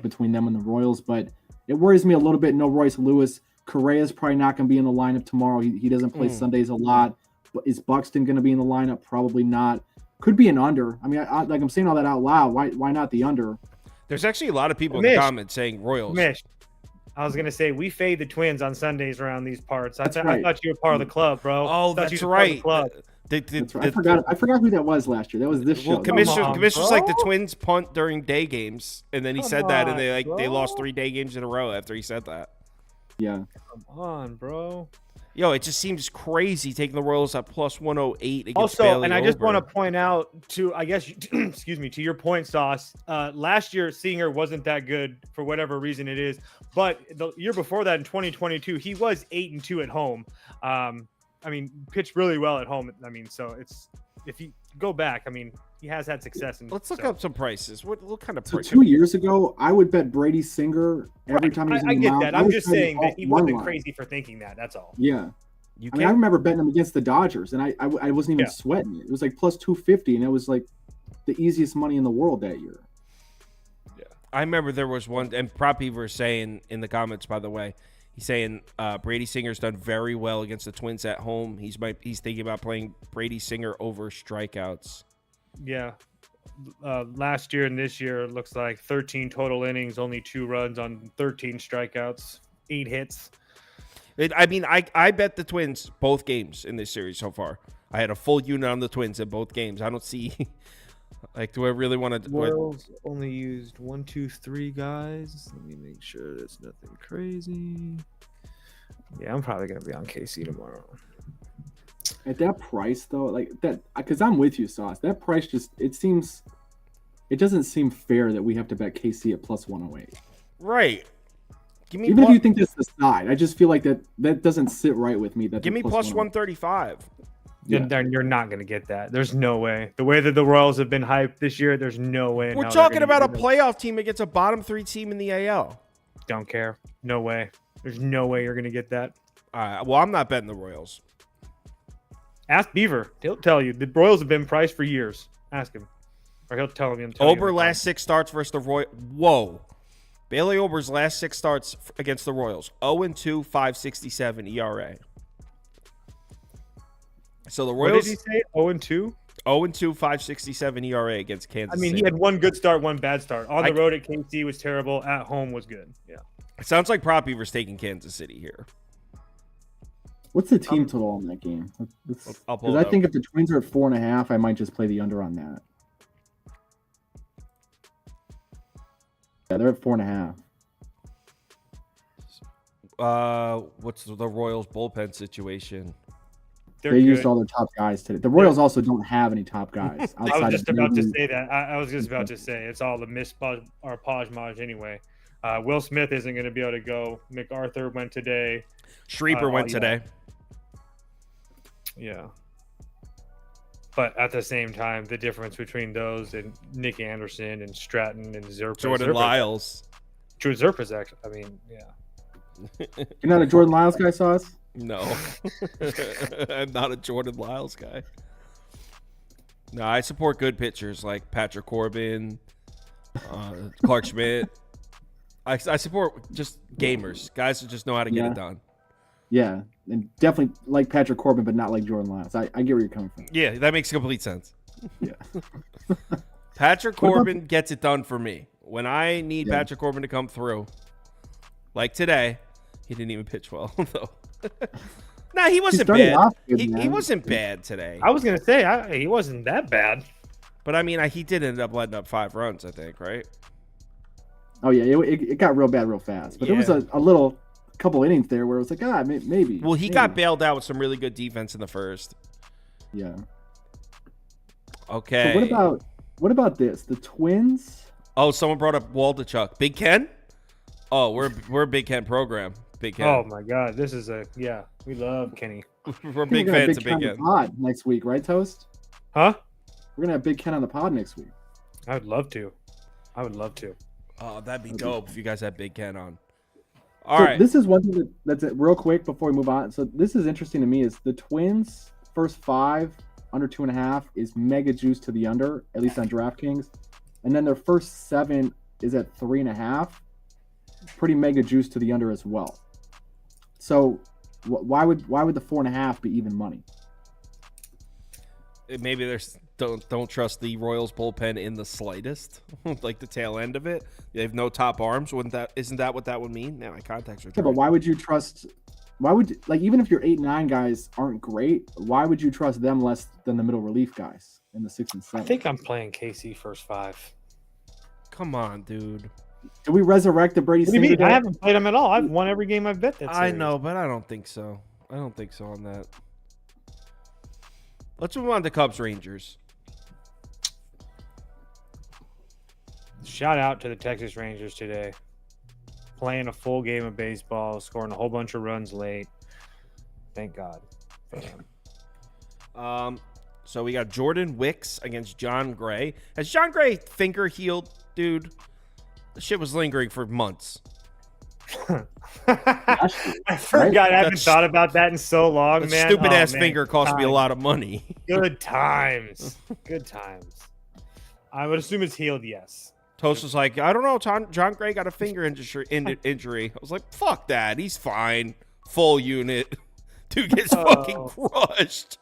between them and the Royals. But it worries me a little bit. No Royce Lewis. Correa's probably not going to be in the lineup tomorrow. He doesn't play Sundays a lot. But is Buxton going to be in the lineup? Probably not. Could be an under. I mean, I'm saying all that out loud. Why not the under? There's actually a lot of people in the comments saying Royals. Mish, I was gonna say we fade the Twins on Sundays around these parts. I right. thought you were part of the club, bro. Oh, that's right. That's right. I forgot who that was last year. That was this show. Well, Commissioner was like the bro. Twins punt during day games, and then he said that, and they bro. lost 3 day games in a row after he said that. Yeah. Come on, bro. Yo, it just seems crazy taking the Royals at plus 108 against Also, Bailey and I just Ober. want to point out to, I guess, excuse me, to your point, Sauce. Last year, Singer wasn't that good for whatever reason it is, but the year before that, in 2022, he was 8-2 at home. I mean, pitched really well at home. I mean, so it's if you go back, I mean, he has had success. Let's look up some prices. What kind of So price? 2 years ago, I would bet Brady Singer every time he was in I the get mound. that. I I'm was just betting saying that he all wasn't run. crazy for thinking that. That's all. Yeah. You I mean, I remember betting him against the Dodgers, and I wasn't even Yeah. sweating it. It was like plus 250, and that was like the easiest money in the world that year. I remember there was one, and Prop Beaver is saying in the comments, by the way, he's saying Brady Singer's done very well against the Twins at home. He's thinking about playing Brady Singer over strikeouts. Yeah. Last year and this year, it looks like 13 total innings, only 2 runs on 13 strikeouts, 8 hits. I bet the Twins both games in this series so far. I had a full unit on the Twins in both games. I don't see, like, do I really want to? Royals only used 1, 2, 3 guys. Let me make sure that's nothing crazy. Yeah, I'm probably gonna be on KC tomorrow. At that price, though, like that, because I'm with you, Sauce. That price it doesn't seem fair that we have to bet KC at plus 108. Right. Give me Even if you think that's the side, I just feel like that doesn't sit right with me. That give me plus 135. Yeah. Then you're not gonna get that. There's no way. The way that the Royals have been hyped this year, there's no way. in We're hell they're talking gonna about a get it. playoff team against a bottom 3 team in the AL. Don't care. No way. There's no way you're gonna get that. All right. Well, I'm not betting the Royals. Ask Beaver. He'll tell you. The Royals have been priced for years. Ask him, or he'll tell me. Ober last 6 starts versus the Royals. Whoa. Bailey Ober's last 6 starts against the Royals. 0-2, 5.67 ERA. So the What Royals. did he say? 0-2. 0-2, 5.67 ERA against Kansas I mean, he City. had one good start, one bad start. On the road at KC was terrible. At home was good. Yeah. It sounds like Prop Beaver's taking Kansas City here. What's the team total on that game? I'll pull Because it I up. think if the Twins are at 4.5, I might just play the under on that. Yeah, they're at 4.5. What's the Royals bullpen situation? They're They good. used all their top guys today. The Royals also don't have any top guys. I was just about to say that. I was just about to say it's all the Pajmaj anyway. Will Smith isn't going to be able to go. MacArthur went today. Schreiber went yeah. today. Yeah. But at the same time, the difference between those and Nick Anderson and Stratton and Zerpa. Jordan Lyles. Zerpa's actually, I mean, yeah. You're not a Jordan Lyles guy, Sauce? No. I'm not a Jordan Lyles guy. No, I support good pitchers like Patrick Corbin, Clark Schmidt. I support just gamers, guys who just know how to get it done. Yeah, and definitely like Patrick Corbin, but not like Jordan Lance. I get where you're coming from. Yeah, that makes complete sense. Yeah. Patrick Corbin gets it done for me. When I need Patrick Corbin to come through, like today, he didn't even pitch well, though. Nah, he wasn't bad. He wasn't bad today. I was going to say, he wasn't that bad. But, I mean, he did end up letting up 5 runs, I think, right? Oh, yeah, it got real bad real fast. But there was a couple innings there where it was like, maybe. Well, he got bailed out with some really good defense in the first. Yeah. Okay. So what about this? The Twins? Oh, someone brought up Waldachuk. Big Ken? Oh, we're a Big Ken program. Big Ken. Oh my God, this is we love Kenny. We're big fans of Big Ken. Pod next week, right, Toast? Huh? We're gonna have Big Ken on the pod next week. I would love to. Oh, that'd be dope if you guys had Big Ken on. All right. This is one thing that's real quick before we move on. So this is interesting to me is the Twins first 5 under 2.5 is mega juice to the under, at least on DraftKings, and then their first 7 is at 3.5, pretty mega juice to the under as well. So why would the 4.5 be even money? Maybe there's don't trust the Royals bullpen in the slightest, like the tail end of it. They have no top arms. Isn't that what that would mean? Now my contacts are. Yeah, but why would you trust? Why would even if your 8-9 guys aren't great, why would you trust them less than the middle relief guys in the 6 and 7? I think I'm playing KC first 5. Come on, dude. Did we resurrect the Brady? What do you mean? I haven't played them at all. I've won every game I've bet that series. I know, but I don't think so. I don't think so on that. Let's move on to Cubs Rangers. Shout out to the Texas Rangers today. Playing a full game of baseball, scoring a whole bunch of runs late. Thank God for them. So we got Jordan Wicks against John Gray. Has John Gray finger healed, dude? The shit was lingering for months. I forgot. I haven't thought about that in so long, man. Stupid ass finger cost me a lot of money. Good times. Good times. I would assume it's healed, yes. Toast was like, I don't know. John Gray got a finger injury. I was like, fuck that. He's fine. Full unit. Dude gets fucking crushed.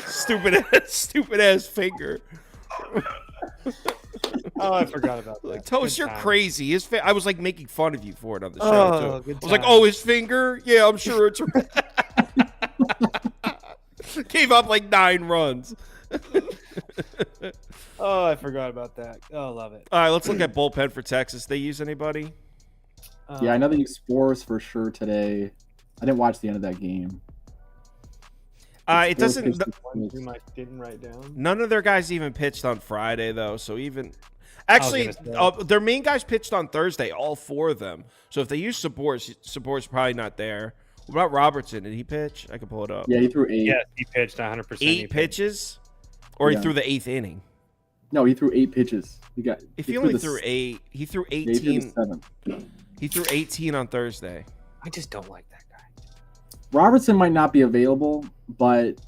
Stupid ass finger. Oh, I forgot about that. Like, Toast, you're crazy. I was like making fun of you for it on the show too. I was Good like, oh, his finger? Yeah, I'm sure it's gave up like 9 runs. Oh, I forgot about that. Oh, love it. All right, let's look at bullpen for Texas. They use anybody? Yeah, I know they use Spores for sure today. I didn't watch the end of that game. It doesn't. Didn't write down. None of their guys even pitched on Friday, though. So actually, their main guys pitched on Thursday, all 4 of them. So if they use Sabor's probably not there. What about Robertson? Did he pitch? I can pull it up. Yeah, he threw 8. Yeah, he pitched 100%. 8 pitches, or he threw the 8th inning. No, he threw 8 pitches. He only threw 8. He threw 18. He threw 18 on Thursday. I just don't like that guy. Robertson might not be available, but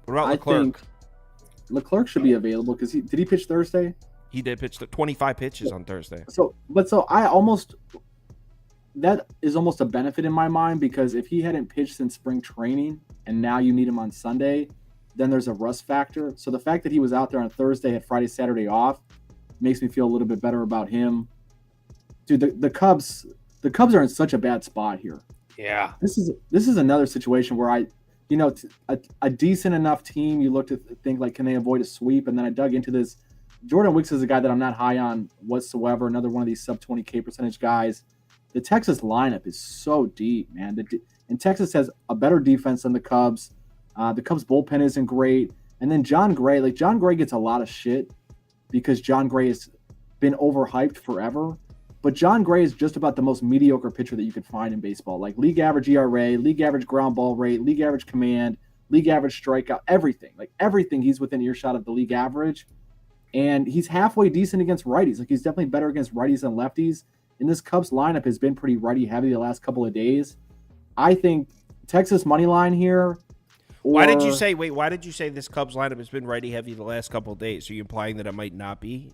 what about Leclerc? Leclerc should be available because did he pitch Thursday? He did pitch 25 pitches on Thursday. That is almost a benefit in my mind because if he hadn't pitched since spring training and now you need him on Sunday, then there's a rust factor. So the fact that he was out there on Thursday, had Friday, Saturday off, makes me feel a little bit better about him. Dude, the Cubs are in such a bad spot here. Yeah. This is another situation where a decent enough team, you look to think like, can they avoid a sweep? And then I dug into this. Jordan Wicks is a guy that I'm not high on whatsoever. Another one of these sub 20K percentage guys. The Texas lineup is so deep, man. And Texas has a better defense than the Cubs. The Cubs bullpen isn't great. And then John Gray gets a lot of shit because John Gray has been overhyped forever. But John Gray is just about the most mediocre pitcher that you could find in baseball. Like league average ERA, league average ground ball rate, league average command, league average strikeout, everything. Like everything, he's within earshot of the league average. And he's halfway decent against righties. Like he's definitely better against righties than lefties. And this Cubs lineup has been pretty righty heavy the last couple of days. I think Texas money line here. Why did you say this Cubs lineup has been righty heavy the last couple of days? Are you implying that it might not be?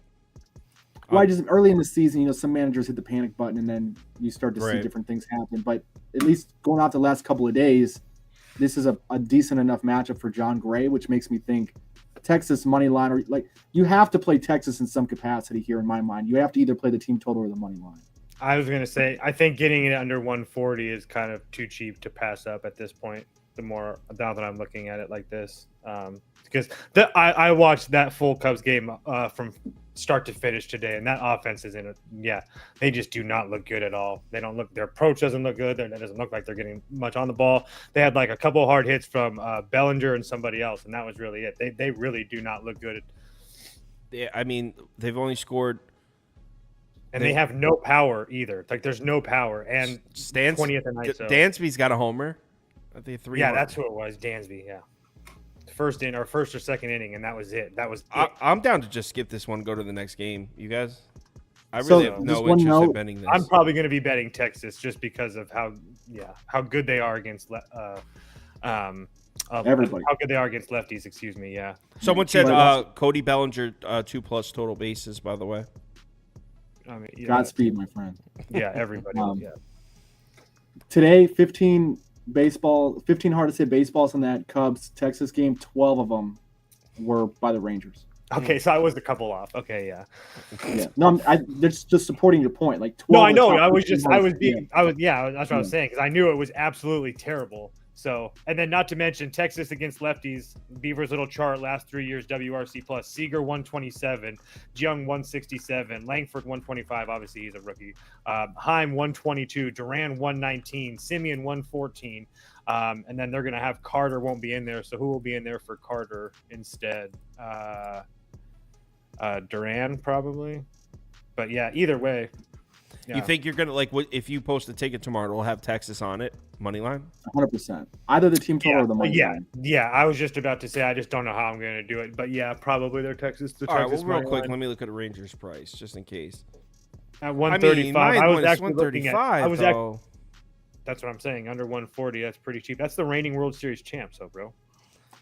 Well, I just early in the season, some managers hit the panic button, and then you start to see Right. different things happen. But at least going out the last couple of days, this is a decent enough matchup for John Gray, which makes me think Texas money line, or like you have to play Texas in some capacity here in my mind. You have to either play the team total or the money line. I was gonna say, I think getting it under 140 is kind of too cheap to pass up at this point. Now that I'm looking at it like this, because I watched that full Cubs game from start to finish today, and that offense is they just do not look good at all. They don't look. Their approach doesn't look good. It doesn't look like they're getting much on the ball. They had like a couple hard hits from Bellinger and somebody else, and that was really it. They really do not look good. Yeah, I mean, they've only scored. And they have no power either. Like there's no power. And 20th and ISO. Dansby's got a homer. I think 3. Yeah, that's who it was. Dansby. Yeah, first or second inning, and that was it. I'm down to just skip this one, go to the next game. You guys? I really have no interest in betting this. I'm probably going to be betting Texas just because of how good they are against everybody. How good they are against lefties. Excuse me. Yeah. Someone said Cody Bellinger 2+ total bases. By the way. I mean, Godspeed, my friend. Yeah, everybody. Today, 15 hardest hit baseballs in that Cubs Texas game. 12 of them were by the Rangers. Okay, so I was a couple off. Okay, yeah. No, that's just supporting your point. Like 12. No, I know. That's what I was saying because I knew it was absolutely terrible. So, and then not to mention Texas against lefties, Beaver's little chart last 3 years, WRC plus Seager 127, Jung 167, Langford 125. Obviously, he's a rookie. Heim 122, Duran 119, Simeon 114. And then they're going to have Carter won't be in there. So who will be in there for Carter instead? Duran probably. But yeah, either way. Yeah. You think you're gonna if you post a ticket tomorrow, it'll have Texas on it, money line? 100%. Either the team total or the money line. Yeah. I was just about to say I just don't know how I'm going to do it, but yeah, probably they're Texas. All right, well, real quick, let me look at a Rangers price just in case. At 135, I was actually looking at. That's what I'm saying. Under 140, that's pretty cheap. That's the reigning World Series champ, bro.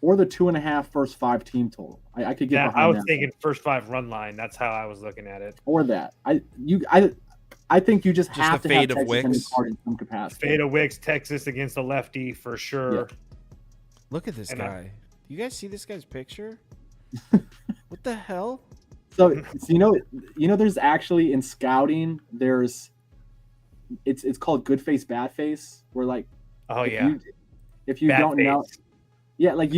Or the 2.5 first 5 team total. I could get behind that. I was thinking first 5 run line. That's how I was looking at it. Or that. I think you just have to have Texas in the card in some capacity. Fade of Wicks, Texas against a lefty for sure. Yeah. Look at this guy. You guys see this guy's picture? What the hell? So there's actually in scouting it's called good face bad face. Where like if you bad don't face. Know, yeah, like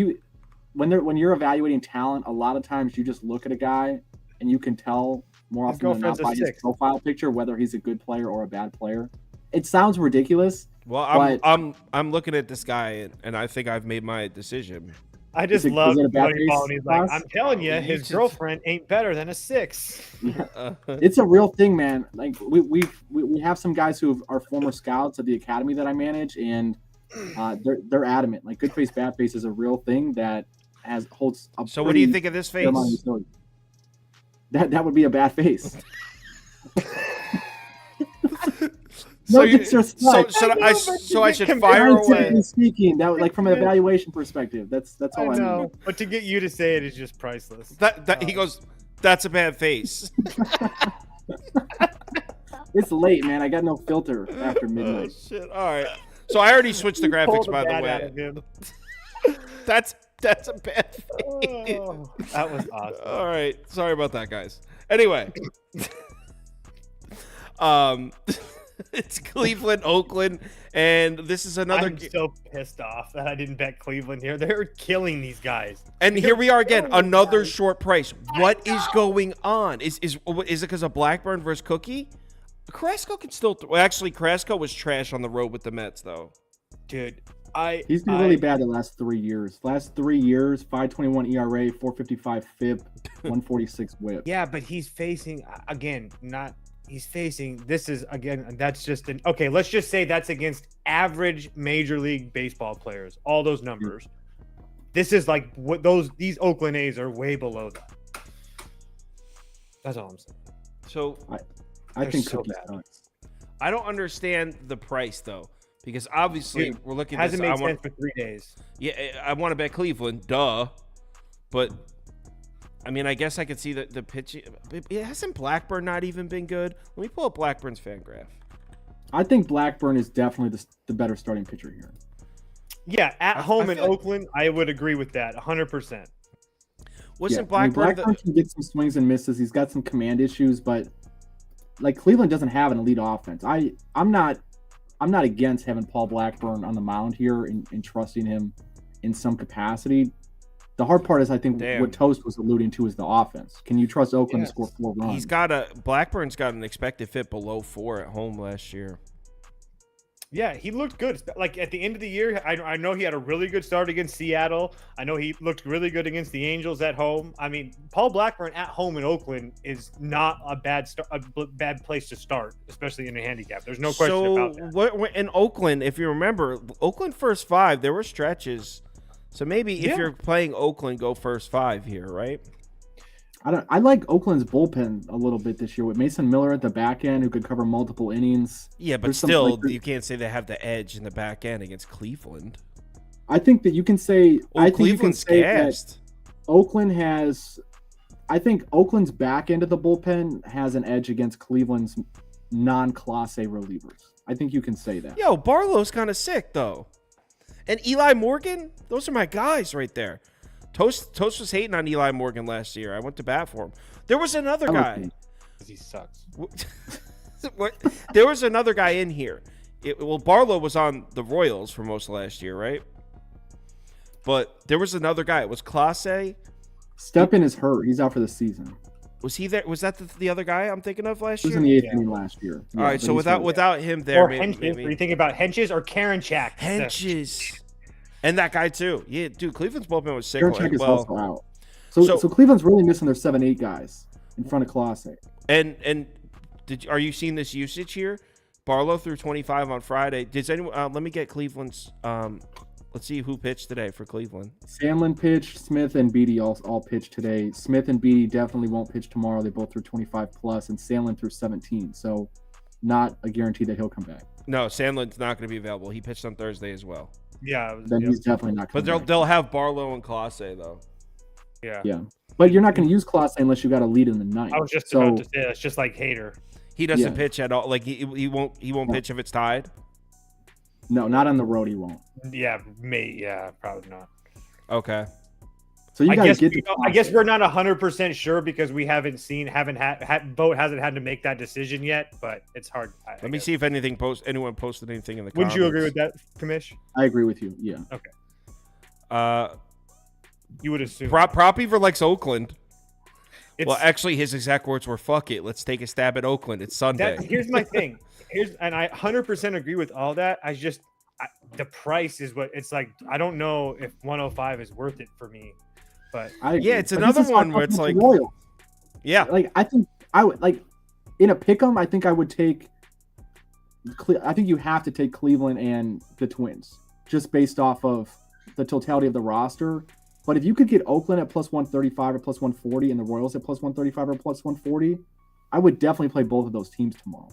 when you're evaluating talent, a lot of times you just look at a guy and you can tell more often than not by his profile picture whether he's a good player or a bad player. It sounds ridiculous. Well, I'm looking at this guy and I think I've made my decision. I just love when he's like, I'm telling you, his girlfriend ain't better than a 6. Yeah. It's a real thing, man. Like we have some guys who are former scouts at the academy that I manage, and they're adamant. Like good face, bad face is a real thing that holds. So what do you think of this face? That would be a bad face. So I should fire away. Speaking, that like from an evaluation perspective, that's all I know. But to get you to say it is just priceless. He goes, that's a bad face. It's late, man. I got no filter after midnight. Oh, shit. All right. So I already switched the graphics, by the way. That's a bad face. Oh, that was awesome. All right. Sorry about that, guys. Anyway. It's Cleveland, Oakland, and this is another. I'm so pissed off that I didn't bet Cleveland here. They're killing these guys. And here we are again, another short price. What is going on? Is it because of Blackburn versus Cookie? Carrasco can still. Actually, Carrasco was trash on the road with the Mets, though. Dude, he's been really bad the last 3 years. 5.21 ERA, 4.55 FIP, 146 WHIP. Yeah, but he's facing again this is again that's just okay, let's just say that's against average Major League Baseball players, all those numbers. This is like what these Oakland A's are way below that. That's all I'm saying. So I think so bad. I don't understand the price though, because obviously we're looking at hasn't made sense for 3 days. Yeah, I want to bet Cleveland, duh. But I mean, I guess I could see the pitch. It hasn't Blackburn not even been good? Let me pull up Blackburn's fan graph. I think Blackburn is definitely the better starting pitcher here. Yeah, at I home in feel like- Oakland, I would agree with that 100%. Wasn't Blackburn Blackburn can get some swings and misses. He's got some command issues, but like Cleveland doesn't have an elite offense. I'm not against having Paul Blackburn on the mound here and trusting him in some capacity. The hard part is, I think, what Toast was alluding to is the offense. Can you trust Oakland to score 4 runs? Blackburn's got an expected FIP below 4 at home last year. Yeah, he looked good. Like at the end of the year, I know he had a really good start against Seattle. I know he looked really good against the Angels at home. I mean, Paul Blackburn at home in Oakland is not a bad place to start, especially in a handicap. There's no question about that. In Oakland, if you remember, Oakland first 5, there were stretches. So maybe if you're playing Oakland, go first 5 here, right? I like Oakland's bullpen a little bit this year with Mason Miller at the back end who could cover multiple innings. Yeah, but still, you can't say they have the edge in the back end against Cleveland. I think that you can say. I think Cleveland's you can say gassed. that Oakland has. I think Oakland's back end of the bullpen has an edge against Cleveland's non-Class A relievers. I think you can say that. Yo, Barlow's kind of sick though, and Eli Morgan. Those are my guys right there. Toast was hating on Eli Morgan last year. I went to bat for him. There was another guy. He sucks. There was another guy in here. Barlow was on the Royals for most of last year, right? But there was another guy. It was Clase. Steppen is hurt. He's out for the season. Was he there? Was that the other guy I'm thinking of last He was year? in the 8th inning last year. All right, so without him there, Or Henches. Are you thinking about Henches or Karinchak? Henches. And that guy too. Yeah, dude, Cleveland's bullpen was sick. Karinchak is also out. So Cleveland's really missing their 7-8 guys in front of Clase. And are you seeing this usage here? Barlow threw 25 on Friday. Does anyone? Let me get Cleveland's. Let's see who pitched today for Cleveland. Sandlin pitched. Smith and Beatty all pitched today. Smith and Beatty definitely won't pitch tomorrow. They both threw 25 plus, and Sandlin threw 17. So, not a guarantee that he'll come back. No, Sandlin's not going to be available. He pitched on Thursday as well. Yeah, then he's definitely not coming But they'll have Barlow and Clase though. Yeah. But you're not going to use Clase unless you got a lead in the ninth. I was just about to say it's just like Hader. He doesn't pitch at all. Like he won't pitch if it's tied. No, not on the road. He won't. Yeah, probably not. Okay. So you got to get. I guess we're not 100% sure because we haven't Vogt hasn't had to make that decision yet, but it's hard. Let me see if anyone posted anything in the comments. Wouldn't you agree with that, Kamish? I agree with you. Yeah. Okay. You would assume. Prop Beaver likes Oakland. Well, actually, his exact words were, "Fuck it, let's take a stab at Oakland. It's Sunday." Here's my thing. And I 100% agree with all that. The price is what it's like. I don't know if 105 is worth it for me, but it's another one where it's like, yeah, like I think I would like in a pick'em. I think I would take. I think you have to take Cleveland and the Twins just based off of the totality of the roster. But if you could get Oakland at plus 135 or plus 140 and the Royals at plus 135 or plus 140, I would definitely play both of those teams tomorrow.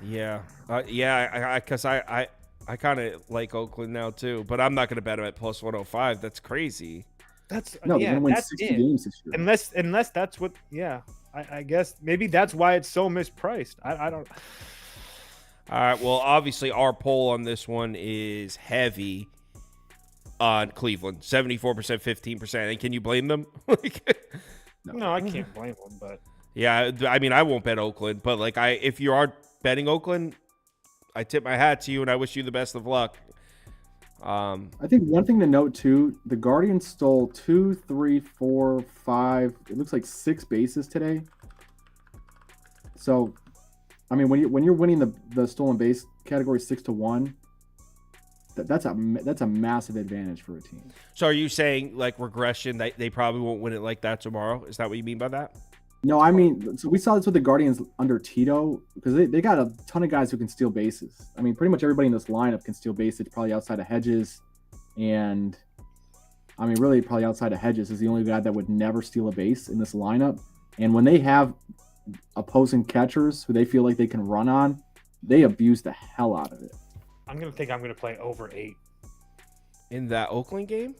Yeah. Because I kind of like Oakland now too, but I'm not going to bet them at plus 105. That's crazy. They're going to win 60 games this year. Unless that's what, I guess maybe that's why it's so mispriced. I don't. All right. Well, obviously our poll on this one is heavy on Cleveland, 74%, 15%. And can you blame them? No, I can't blame them. But yeah, I mean, I won't bet Oakland, but if you are betting Oakland, I tip my hat to you, and I wish you the best of luck. I think one thing to note too: the Guardians stole 2, 3, 4, 5. It looks like 6 bases today. So, I mean, when you're winning the stolen base category 6-1. That's a massive advantage for a team. So are you saying regression? They probably won't win it like that tomorrow? Is that what you mean by that? No, I mean, so we saw this with the Guardians under Tito because they got a ton of guys who can steal bases. I mean, pretty much everybody in this lineup can steal bases, probably outside of Hedges. And, I mean, really probably outside of Hedges is the only guy that would never steal a base in this lineup. And when they have opposing catchers who they feel like they can run on, they abuse the hell out of it. I'm gonna play over 8 in that Oakland game.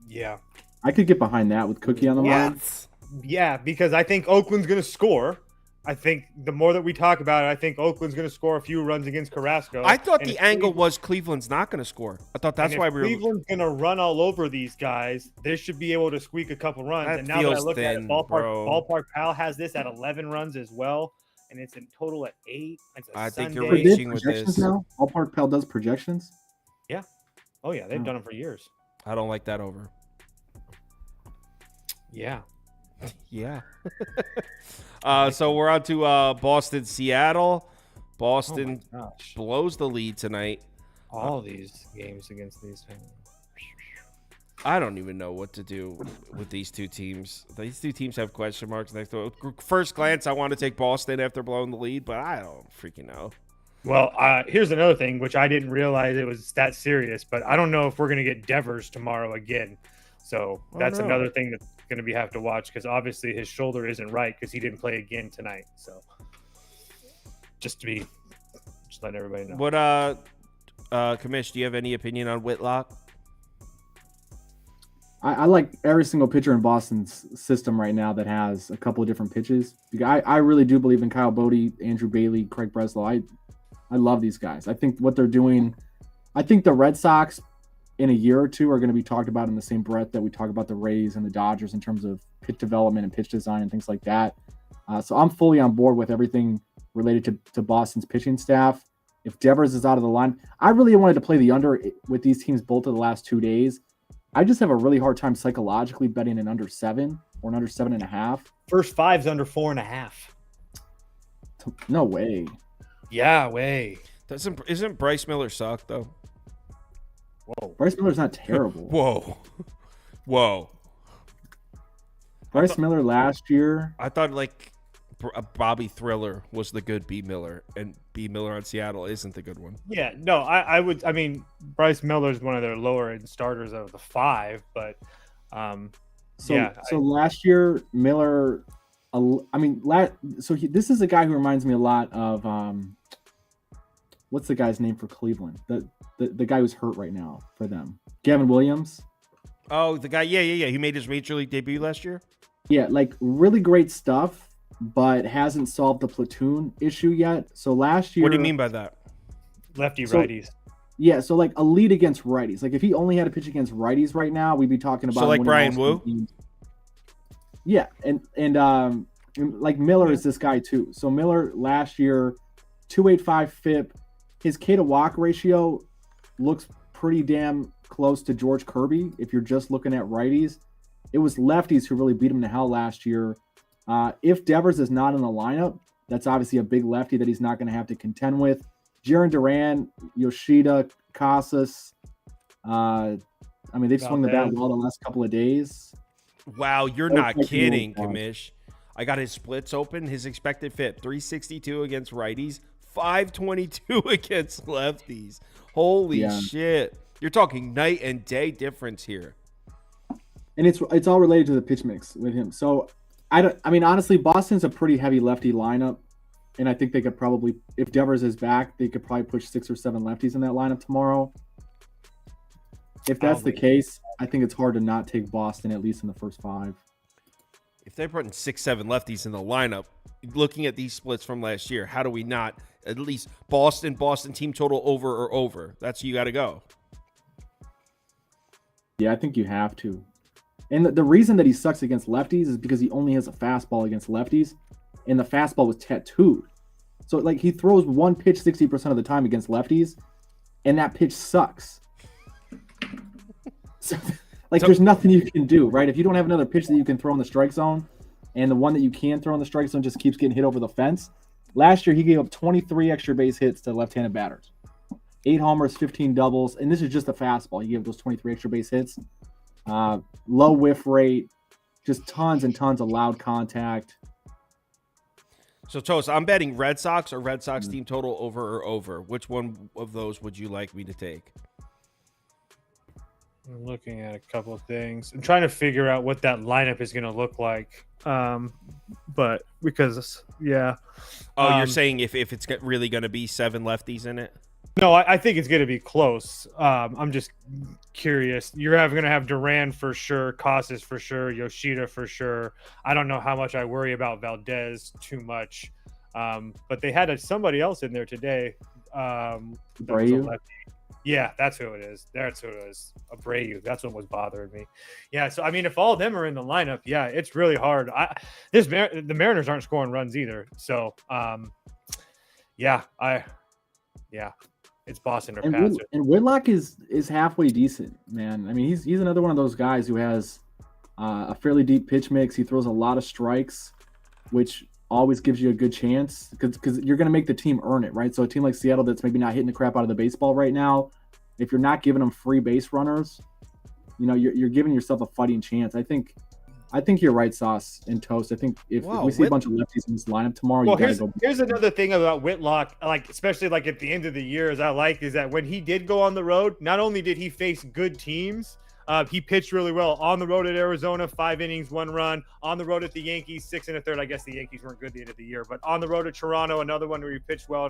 Yeah, I could get behind that with Cookie on the line. What? Yeah, because I think Oakland's going to score. I think the more that we talk about it, I think Oakland's going to score a few runs against Carrasco. I thought And the if angle was Cleveland's not going to score. I thought that's and why if we were. Cleveland's going to run all over these guys, they should be able to squeak a couple runs. That And now that I feels look at thin, it, bro. Ballpark Pal has this at 11 runs as well, and it's in total at 8. It's a I think Sunday. you're They did reaching with projections this. now. Ballpark Pal does projections. Oh yeah, they've Oh. done them for years. I don't like that over. Yeah. Yeah. So we're on to Boston, Seattle. Boston Oh my gosh. blows the lead tonight. All these games against these teams. I don't even know what to do with these two teams. These two teams have question marks next to it. First glance, I want to take Boston after blowing the lead, but I don't freaking know. Well, here's another thing, which I didn't realize it was that serious, but I don't know if we're going to get Devers tomorrow again. So that's no. another thing that's going to have to watch, because obviously his shoulder isn't right because he didn't play again tonight. So just letting everybody know. What, Kamish, do you have any opinion on Whitlock? I like every single pitcher in Boston's system right now that has a couple of different pitches. I really do believe in Kyle Bodie, Andrew Bailey, Craig Breslow. I love these guys. I think what they're doing, I think the Red Sox in a year or two are going to be talked about in the same breath that we talk about the Rays and the Dodgers in terms of pitch development and pitch design and things like that. So I'm fully on board with everything related to Boston's pitching staff. If Devers is out of the line, I really wanted to play the under with these teams both of the last 2 days. I just have a really hard time psychologically betting an under 7 or an under 7.5. First five's under 4.5. No way. Yeah, way. Isn't Bryce Miller suck, though? Whoa. Bryce Miller's not terrible. Whoa. Bryce Miller last year. I thought, like, Bobby Thriller was the good B. Miller, and B. Miller on Seattle isn't the good one. Yeah, no, I mean, Bryce Miller's one of their lower end starters of the 5, but So last year, Miller, this is a guy who reminds me a lot of, what's the guy's name for Cleveland? The guy who's hurt right now for them. Gavin Williams. Oh, the guy, yeah. He made his major league debut last year? Yeah, like really great stuff, but hasn't solved the platoon issue yet. So last year. What do you mean by that? Righties. Yeah, so like a lead against righties. Like if he only had a pitch against righties right now, we'd be talking about. So like Brian Wu. Wu. Yeah, and like Miller is this guy too. So Miller last year, 2.85 FIP. His K to walk ratio looks pretty damn close to George Kirby. If you're just looking at righties, it was lefties who really beat him to hell last year. If Devers is not in the lineup, that's obviously a big lefty that he's not going to have to contend with. Jaron Duran, Yoshida, Casas. They've swung the bat well the last couple of days. Wow, you're not kidding, Kamish. I got his splits open. His expected FIP, 362 against righties, 522 against lefties. Holy shit. You're talking night and day difference here. And it's all related to the pitch mix with him. So honestly, Boston's a pretty heavy lefty lineup. And I think they could probably, if Devers is back, they could probably push 6 or 7 lefties in that lineup tomorrow. If that's the case, I think it's hard to not take Boston, at least in the first 5. If they're putting 6-7 lefties in the lineup, looking at these splits from last year, how do we not at least Boston team total over? That's you got to go. Yeah, I think you have to. And the reason that he sucks against lefties is because he only has a fastball against lefties, and the fastball was tattooed. So like he throws one pitch 60% of the time against lefties, and that pitch sucks. So there's nothing you can do, right? If you don't have another pitch that you can throw in the strike zone, and the one that you can throw in the strike zone just keeps getting hit over the fence. Last year, he gave up 23 extra base hits to left-handed batters. 8 homers, 15 doubles, and this is just a fastball. He gave those 23 extra base hits. Low whiff rate, just tons and tons of loud contact. So, Toast, I'm betting Red Sox or Red Sox team total over. Which one of those would you like me to take? I'm looking at a couple of things. I'm trying to figure out what that lineup is going to look like. But because, yeah. Oh, you're saying if it's really going to be 7 lefties in it? No, I think it's going to be close. I'm just curious. You're going to have Duran for sure, Casas for sure, Yoshida for sure. I don't know how much I worry about Valdez too much, but they had somebody else in there today. That was a lefty. Yeah, that's who it is. That's who it is. Abreu. That's what was bothering me. Yeah, so I mean, if all of them are in the lineup, yeah, it's really hard. The Mariners aren't scoring runs either. So, yeah. It's Boston or Pats. And Whitlock is halfway decent, man. I mean, he's another one of those guys who has a fairly deep pitch mix. He throws a lot of strikes, which always gives you a good chance because you're going to make the team earn it, right? So a team like Seattle that's maybe not hitting the crap out of the baseball right now, if you're not giving them free base runners, you're giving yourself a fighting chance. I think you're right, Sauce and Toast. I think if we see a bunch of lefties in this lineup tomorrow, well, here's another thing about Whitlock, like especially like at the end of the year, is that when he did go on the road, not only did he face good teams, he pitched really well on the road at Arizona, 5 innings, 1 run. On the road at the Yankees, 6 1/3. I guess the Yankees weren't good at the end of the year, but on the road at Toronto, another one where he pitched well.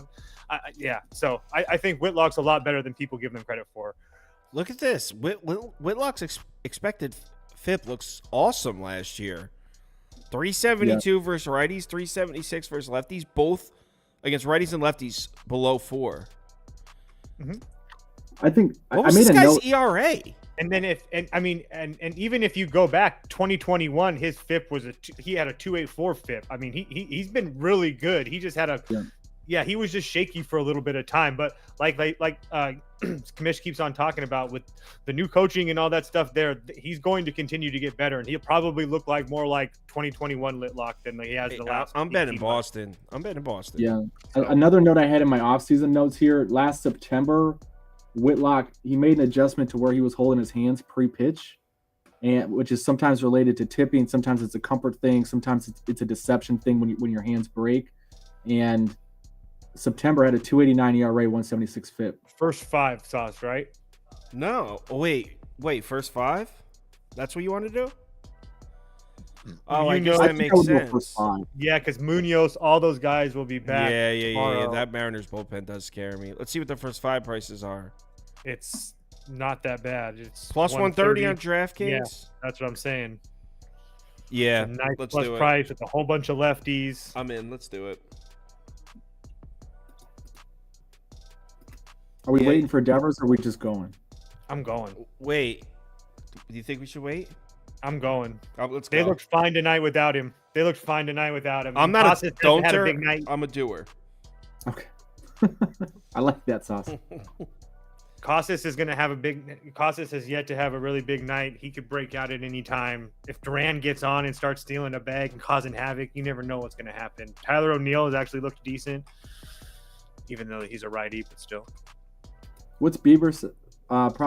So I think Whitlock's a lot better than people give him credit for. Look at this. Whitlock's expected FIP looks awesome last year. 372 versus righties, 376 versus lefties, both against righties and lefties below 4. Mm-hmm. I think what was this guy's ERA? And then even if you go back 2021, his FIP was he had a 2.84 FIP. I mean, he's been really good. He just had he was just shaky for a little bit of time. But like Kamish keeps on talking about with the new coaching and all that stuff there, he's going to continue to get better, and he'll probably look like more like 2021 Whitlock than he has the last. I'm betting Boston. Yeah. Another note I had in my offseason notes here: last September, Whitlock, he made an adjustment to where he was holding his hands pre-pitch, and which is sometimes related to tipping, sometimes it's a comfort thing, sometimes it's a deception thing when your hands break. And September had a 2.89 ERA, 176 FIP. First 5 Sauce, right? No, wait, first 5? That's what you want to do? Oh, I guess that makes sense. Yeah, because Munoz, all those guys will be back. Yeah. That Mariners bullpen does scare me. Let's see what the first 5 prices are. It's not that bad. It's plus 130 on DraftKings. Yeah, that's what I'm saying. Yeah, nice let's plus do it. Price with a whole bunch of lefties. I'm in. Let's do it. Are we waiting for Devers or are we just going? I'm going. Wait. Do you think we should wait? I'm going. Let's go. They looked fine tonight without him. I'm not a don'ter. I'm a doer. Okay. I like that, Sauce. Casas is going to have Casas has yet to have a really big night. He could break out at any time. If Duran gets on and starts stealing a bag and causing havoc, you never know what's going to happen. Tyler O'Neill has actually looked decent, even though he's a righty, but still. What's Beaver,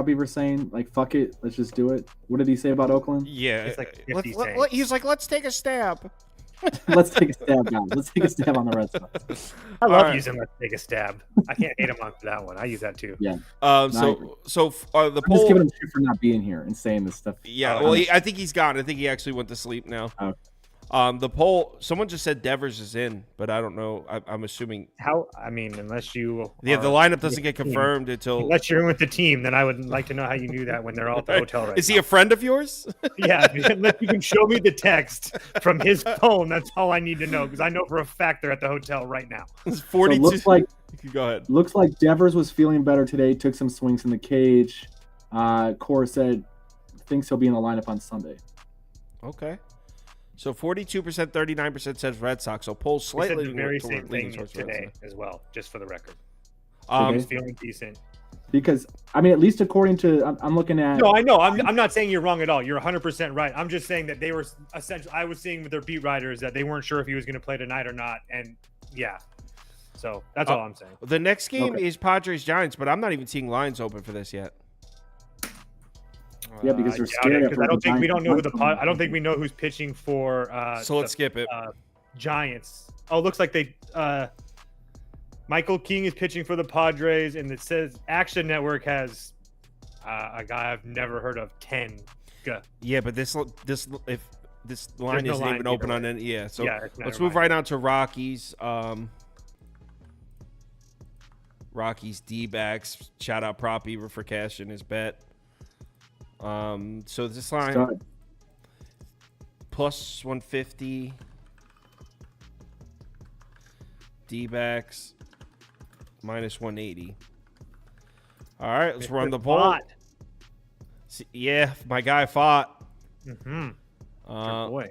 Beaver saying? Like, fuck it, let's just do it. What did he say about Oakland? Yeah, it's like he's like, let's take a stab. Let's take a stab, guys. Let's take a stab on the Red Sox. I love using "let's take a stab." I can't hate him on that one. I use that too. Yeah. The I'm poll. Just giving him shit for not being here and saying this stuff. Yeah. Well, I think he's gone. I think he actually went to sleep now. Okay. The poll. Someone just said Devers is in, but I don't know. I'm assuming. Unless you. Yeah, the lineup doesn't get confirmed unless you're in with the team. Then I would like to know how you knew that when they're all at the hotel right now. Is he a friend of yours? Yeah, unless you can show me the text from his phone. That's all I need to know because I know for a fact they're at the hotel right now. It's 42. So looks like. Go ahead. Looks like Devers was feeling better today. Took some swings in the cage. Cora said thinks he'll be in the lineup on Sunday. Okay. So 42%, 39% says Red Sox. So poll slightly the very same thing today as well, just for the record. He's feeling decent. Because at least according to I'm looking at. No, I know. I'm not saying you're wrong at all. You're 100% right. I'm just saying that they were essentially. I was seeing with their beat writers that they weren't sure if he was going to play tonight or not, and yeah. So that's all I'm saying. The next game is Padres Giants, but I'm not even seeing lines open for this yet. Yeah, because they're scary. I don't think we know I don't think we know who's pitching for. So let's skip it. Giants. Oh, looks like they. Michael King is pitching for the Padres, and it says Action Network has a guy I've never heard of, 10. Yeah, but this line isn't even open on any. Yeah, so let's move right on to Rockies. Rockies D-backs. Shout out Prop Beaver for cashing his bet. So this line Stud. plus 150. D-backs minus 180. All right, let's run the poll. Yeah, my guy fought. Mm-hmm. Uh, boy.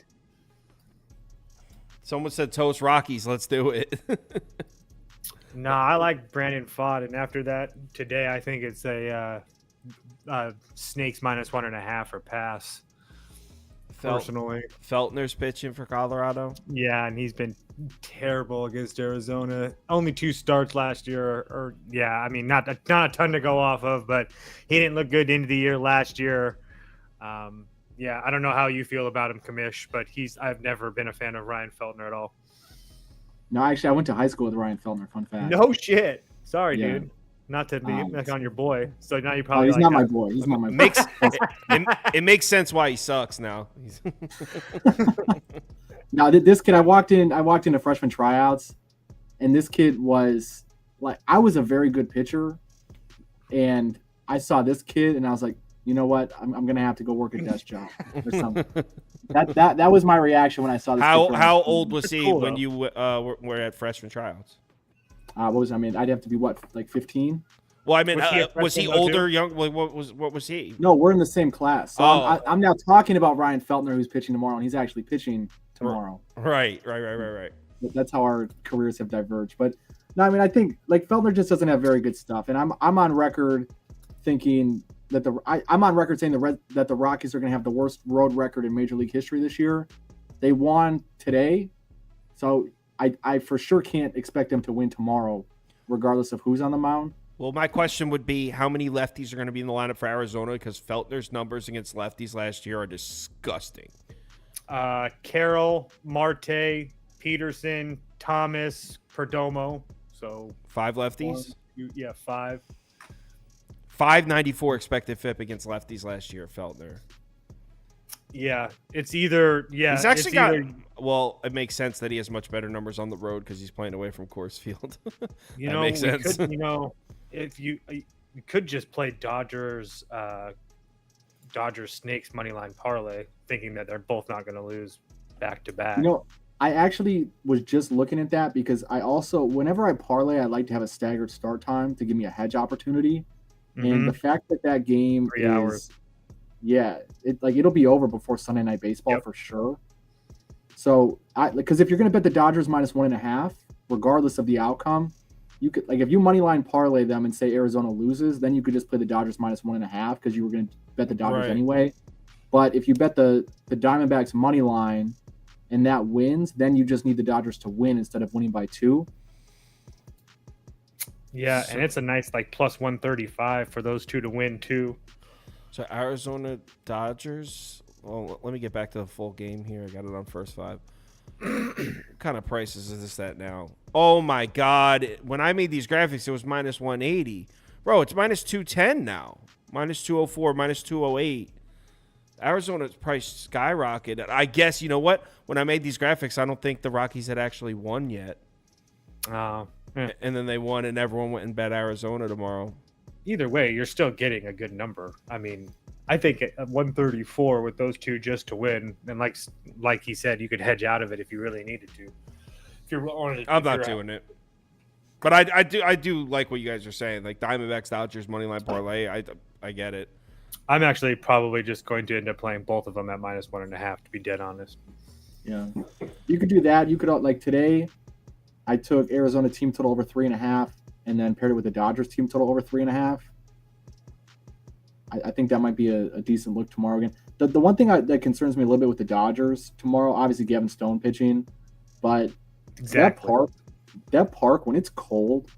Someone said toast Rockies. Let's do it. No, I like Brandon Fott, and after that today, I think it's a Snakes minus 1.5 or pass. Personally, Feltner's pitching for Colorado. yeah, and he's been terrible against Arizona. Only 2 starts last year, or yeah, I mean not a ton to go off of, but he didn't look good into the year last year. Yeah, I don't know how you feel about him, Kamish, but I've never been a fan of Ryan Feltner at all. No, actually, I went to high school with Ryan Feltner. Fun fact. No shit. Sorry, Yeah. dude. Not to be back on your boy. So now you Oh, probably he's not my boy. He's not my boy. It makes sense why he sucks now. Now, this kid, I walked into freshman tryouts, and this kid was like, I was a very good pitcher, and I saw this kid, and I was like, you know what? I'm gonna have to go work a desk job or something. That was my reaction when I saw this. How old was he cool, when though. you were at freshman tryouts? What was I mean? I'd have to be what, like 15? Well, I mean, Was he a was he freshman, though, older, too? young? What was he? No, we're in the same class. So Oh. I'm now talking about Ryan Feltner, who's pitching tomorrow, and he's actually pitching tomorrow. Right. That's how our careers have diverged. But no, I mean, I think like Feltner just doesn't have very good stuff, and I'm on record thinking that I'm on record saying that the Rockies are going to have the worst road record in Major League history this year. They won today, so I for sure can't expect them to win tomorrow, regardless of who's on the mound. Well, my question would be, how many lefties are going to be in the lineup for Arizona? Because Feltner's numbers against lefties last year are disgusting. Carroll, Marte, Peterson, Thomas, Perdomo. So 5 lefties. 5. 594 expected FIP against lefties last year, Feltner. Yeah, it's either He's actually got. Well, it makes sense that he has much better numbers on the road because he's playing away from Coors Field. You That know, makes sense. If you could just play Dodgers Snakes money line parlay, thinking that they're both not going to lose back to back. You know, I actually was just looking at that because I also, whenever I parlay, I like to have a staggered start time to give me a hedge opportunity. And the fact that game 3 is, hours. Yeah, it'll be over before Sunday Night Baseball for sure. So, because if you're going to bet the Dodgers minus 1.5, regardless of the outcome, you could, like, if you money line parlay them and say Arizona loses, then you could just play the Dodgers minus 1.5 because you were going to bet the Dodgers anyway. But if you bet the Diamondbacks money line and that wins, then you just need the Dodgers to win instead of winning by 2. Yeah, and it's a nice like plus 135 for those two to win too. So Arizona Dodgers. Well, let me get back to the full game here. I got it on first 5. What kind of prices is this at now? Oh my God! When I made these graphics, it was minus 180. Bro, it's minus 210 now. Minus 204, minus 208. Arizona's price skyrocketed. I guess, you know what? When I made these graphics, I don't think the Rockies had actually won yet. And then they won, and everyone went and bet Arizona tomorrow. Either way, you're still getting a good number. I mean, I think at 134 with those two just to win, and like he said, you could hedge out of it if you really needed to. If you're wanted, I'm not doing it. But I do like what you guys are saying. Like Diamondbacks, Dodgers, moneyline parlay. I get it. I'm actually probably just going to end up playing both of them at minus 1.5, to be dead honest. Yeah, you could do that. You could, like today, I took Arizona team total over 3.5, and then paired it with the Dodgers team total over 3.5. I think that might be a decent look tomorrow again. The one thing that concerns me a little bit with the Dodgers tomorrow, obviously Gavin Stone pitching, but that park when it's cold,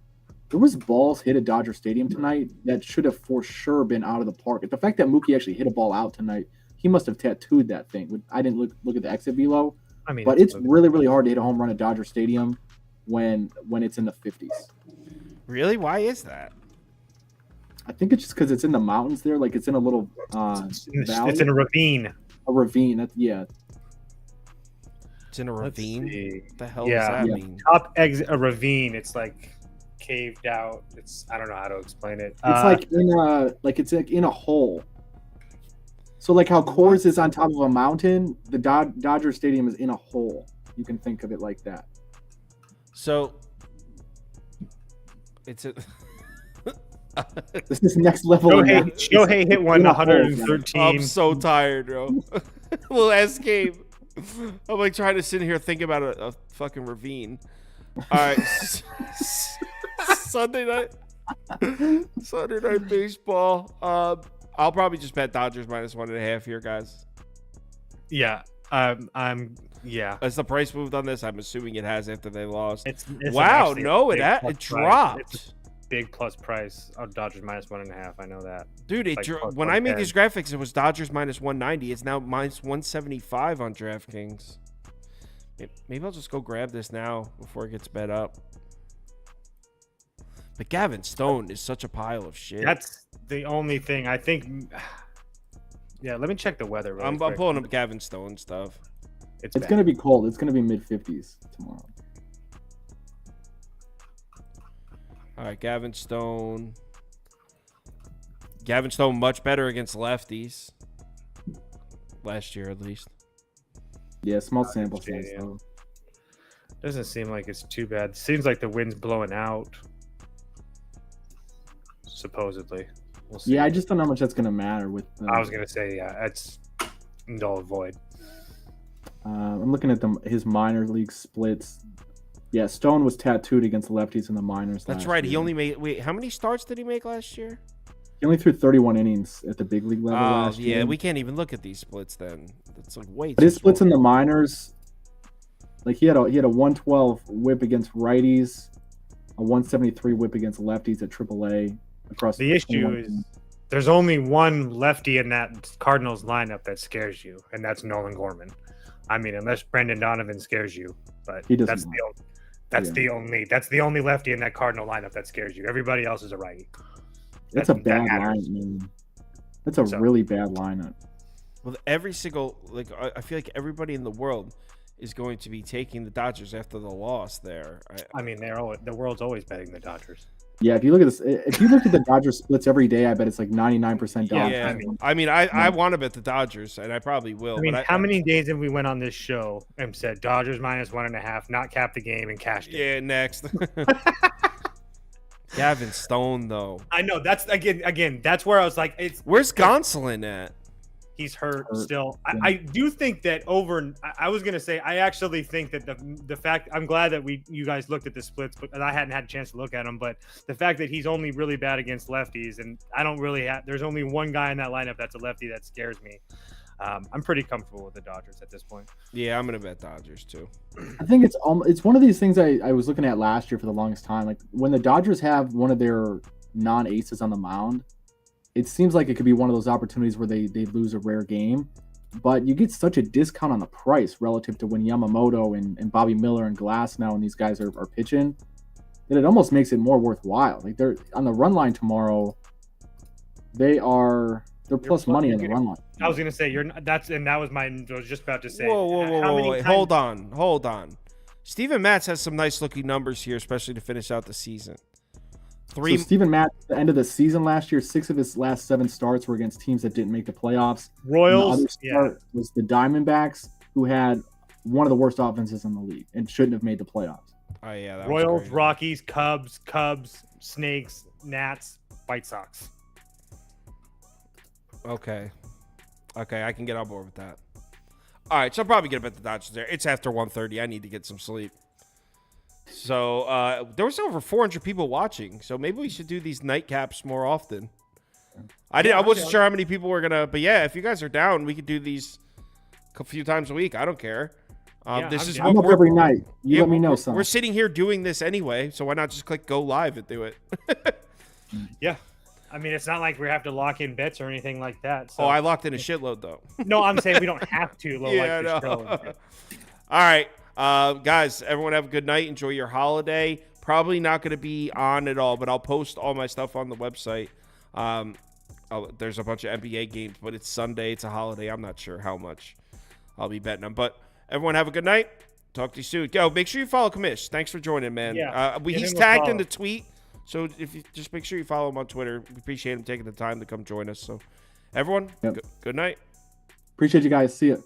there was balls hit at Dodger Stadium tonight that should have for sure been out of the park. The fact that Mookie actually hit a ball out tonight, he must have tattooed that thing. I didn't look at the exit velo, but it's really, really hard to hit a home run at Dodger Stadium when it's in the 50s. Really? Why is that? I think it's just because it's in the mountains there. Like it's in a little valley. It's in a ravine. A ravine. Yeah. It's in a ravine? What the hell does that mean? Top exit a ravine. It's like caved out. I don't know how to explain it. It's like in a hole. So like how Coors is on top of a mountain, the Dodger Stadium is in a hole. You can think of it like that. So it's a. This is next level. Shohei hit one 113. I'm so tired, bro. Well, ask Gabe. I'm like trying to sit here thinking about a fucking ravine. All right, Sunday night baseball. I'll probably just bet Dodgers -1.5 here, guys. Yeah, yeah. Has the price moved on this? I'm assuming it has after they lost. It's wow, no, it dropped. Big plus price of Dodgers -1.5. I know that, dude. When I made these graphics, it was Dodgers -190. It's now -175 on DraftKings. Maybe I'll just go grab this now before it gets bet up. But Gavin Stone is such a pile of shit. That's the only thing I think. Yeah, let me check the weather. Really I'm quick. pulling up Gavin Stone stuff. It's gonna be cold. It's gonna be mid-50s tomorrow. All right, Gavin Stone. Gavin Stone much better against lefties. Last year, at least. Yeah, small sample size though. Doesn't seem like it's too bad. Seems like the wind's blowing out. Supposedly. We'll see. Yeah, I just don't know how much that's gonna matter with. I was gonna say, yeah, it's null and void. I'm looking at his minor league splits. Yeah, Stone was tattooed against lefties in the minors. That's right. Year. He only made. Wait, how many starts did he make last year? He only threw 31 innings at the big league level last year. Yeah, we can't even look at these splits then. It's like way. But his splits in the minors, like he had a 112 whip against righties, a 173 whip against lefties at AAA across. The issue is there's only one lefty in that Cardinals lineup that scares you, and that's Nolan Gorman. I mean, unless Brendan Donovan scares you, but that's the only lefty in that Cardinal lineup that scares you. Everybody else is a righty. That's a bad line, man. That's a really bad lineup. Well, every single I feel like everybody in the world is going to be taking the Dodgers after the loss there. I mean, the world's always betting the Dodgers. Yeah, if you look at this, if you look at the Dodgers splits every day, I bet it's like 99% Dodgers. Yeah, I mean, I want to bet the Dodgers, and I probably will. I mean, how many days have we went on this show and said Dodgers -1.5, not cap the game and cashed it? Yeah, next. Gavin Stone, though. I know that's again. That's where I was like, where's Gonsolin at? He's hurt still. Yeah. I do think that I was gonna say I actually think that the fact I'm glad that you guys looked at the splits, but I hadn't had a chance to look at them. But the fact that he's only really bad against lefties, and I don't really have. There's only one guy in that lineup that's a lefty that scares me. I'm pretty comfortable with the Dodgers at this point. Yeah, I'm gonna bet Dodgers too. I think it's one of these things I was looking at last year for the longest time. Like when the Dodgers have one of their non-aces on the mound, it seems like it could be one of those opportunities where they lose a rare game, but you get such a discount on the price relative to when Yamamoto and Bobby Miller and Glasnow and these guys are pitching, that it almost makes it more worthwhile. Like they're on the run line tomorrow. They're plus money on the run line. I was gonna say I was just about to say. Whoa, wait, hold on. Steven Matz has some nice looking numbers here, especially to finish out the season. So Steven Matz, at the end of the season last year, 6 of his last 7 starts were against teams that didn't make the playoffs. Royals, the other start was the Diamondbacks, who had one of the worst offenses in the league and shouldn't have made the playoffs. Oh yeah, Royals, Rockies, Cubs, Snakes, Nats, White Sox. Okay, I can get on board with that. All right, so I'm probably gonna bet the Dodgers there. It's after 1:30. I need to get some sleep. So there was over 400 people watching, so maybe we should do these nightcaps more often. I wasn't sure how many people were gonna, but yeah, if you guys are down, we could do these a few times a week. I don't care. I'm up every night. Let me know, son. We're sitting here doing this anyway, so why not just click go live and do it? Yeah. I mean, it's not like we have to lock in bets or anything like that. So. Oh, I locked in a shitload, though. No, I'm saying we don't have to. All right. Guys, everyone have a good night. Enjoy your holiday. Probably not going to be on at all, but I'll post all my stuff on the website. There's a bunch of NBA games, but it's Sunday. It's a holiday. I'm not sure how much I'll be betting them. But everyone have a good night. Talk to you soon. Go. Make sure you follow Kamish. Thanks for joining, man. Yeah, give He's him a tagged in follow. the tweet, so if you just make sure you follow him on Twitter. We appreciate him taking the time to come join us. So, everyone, Yep. good night. Appreciate you guys. See ya.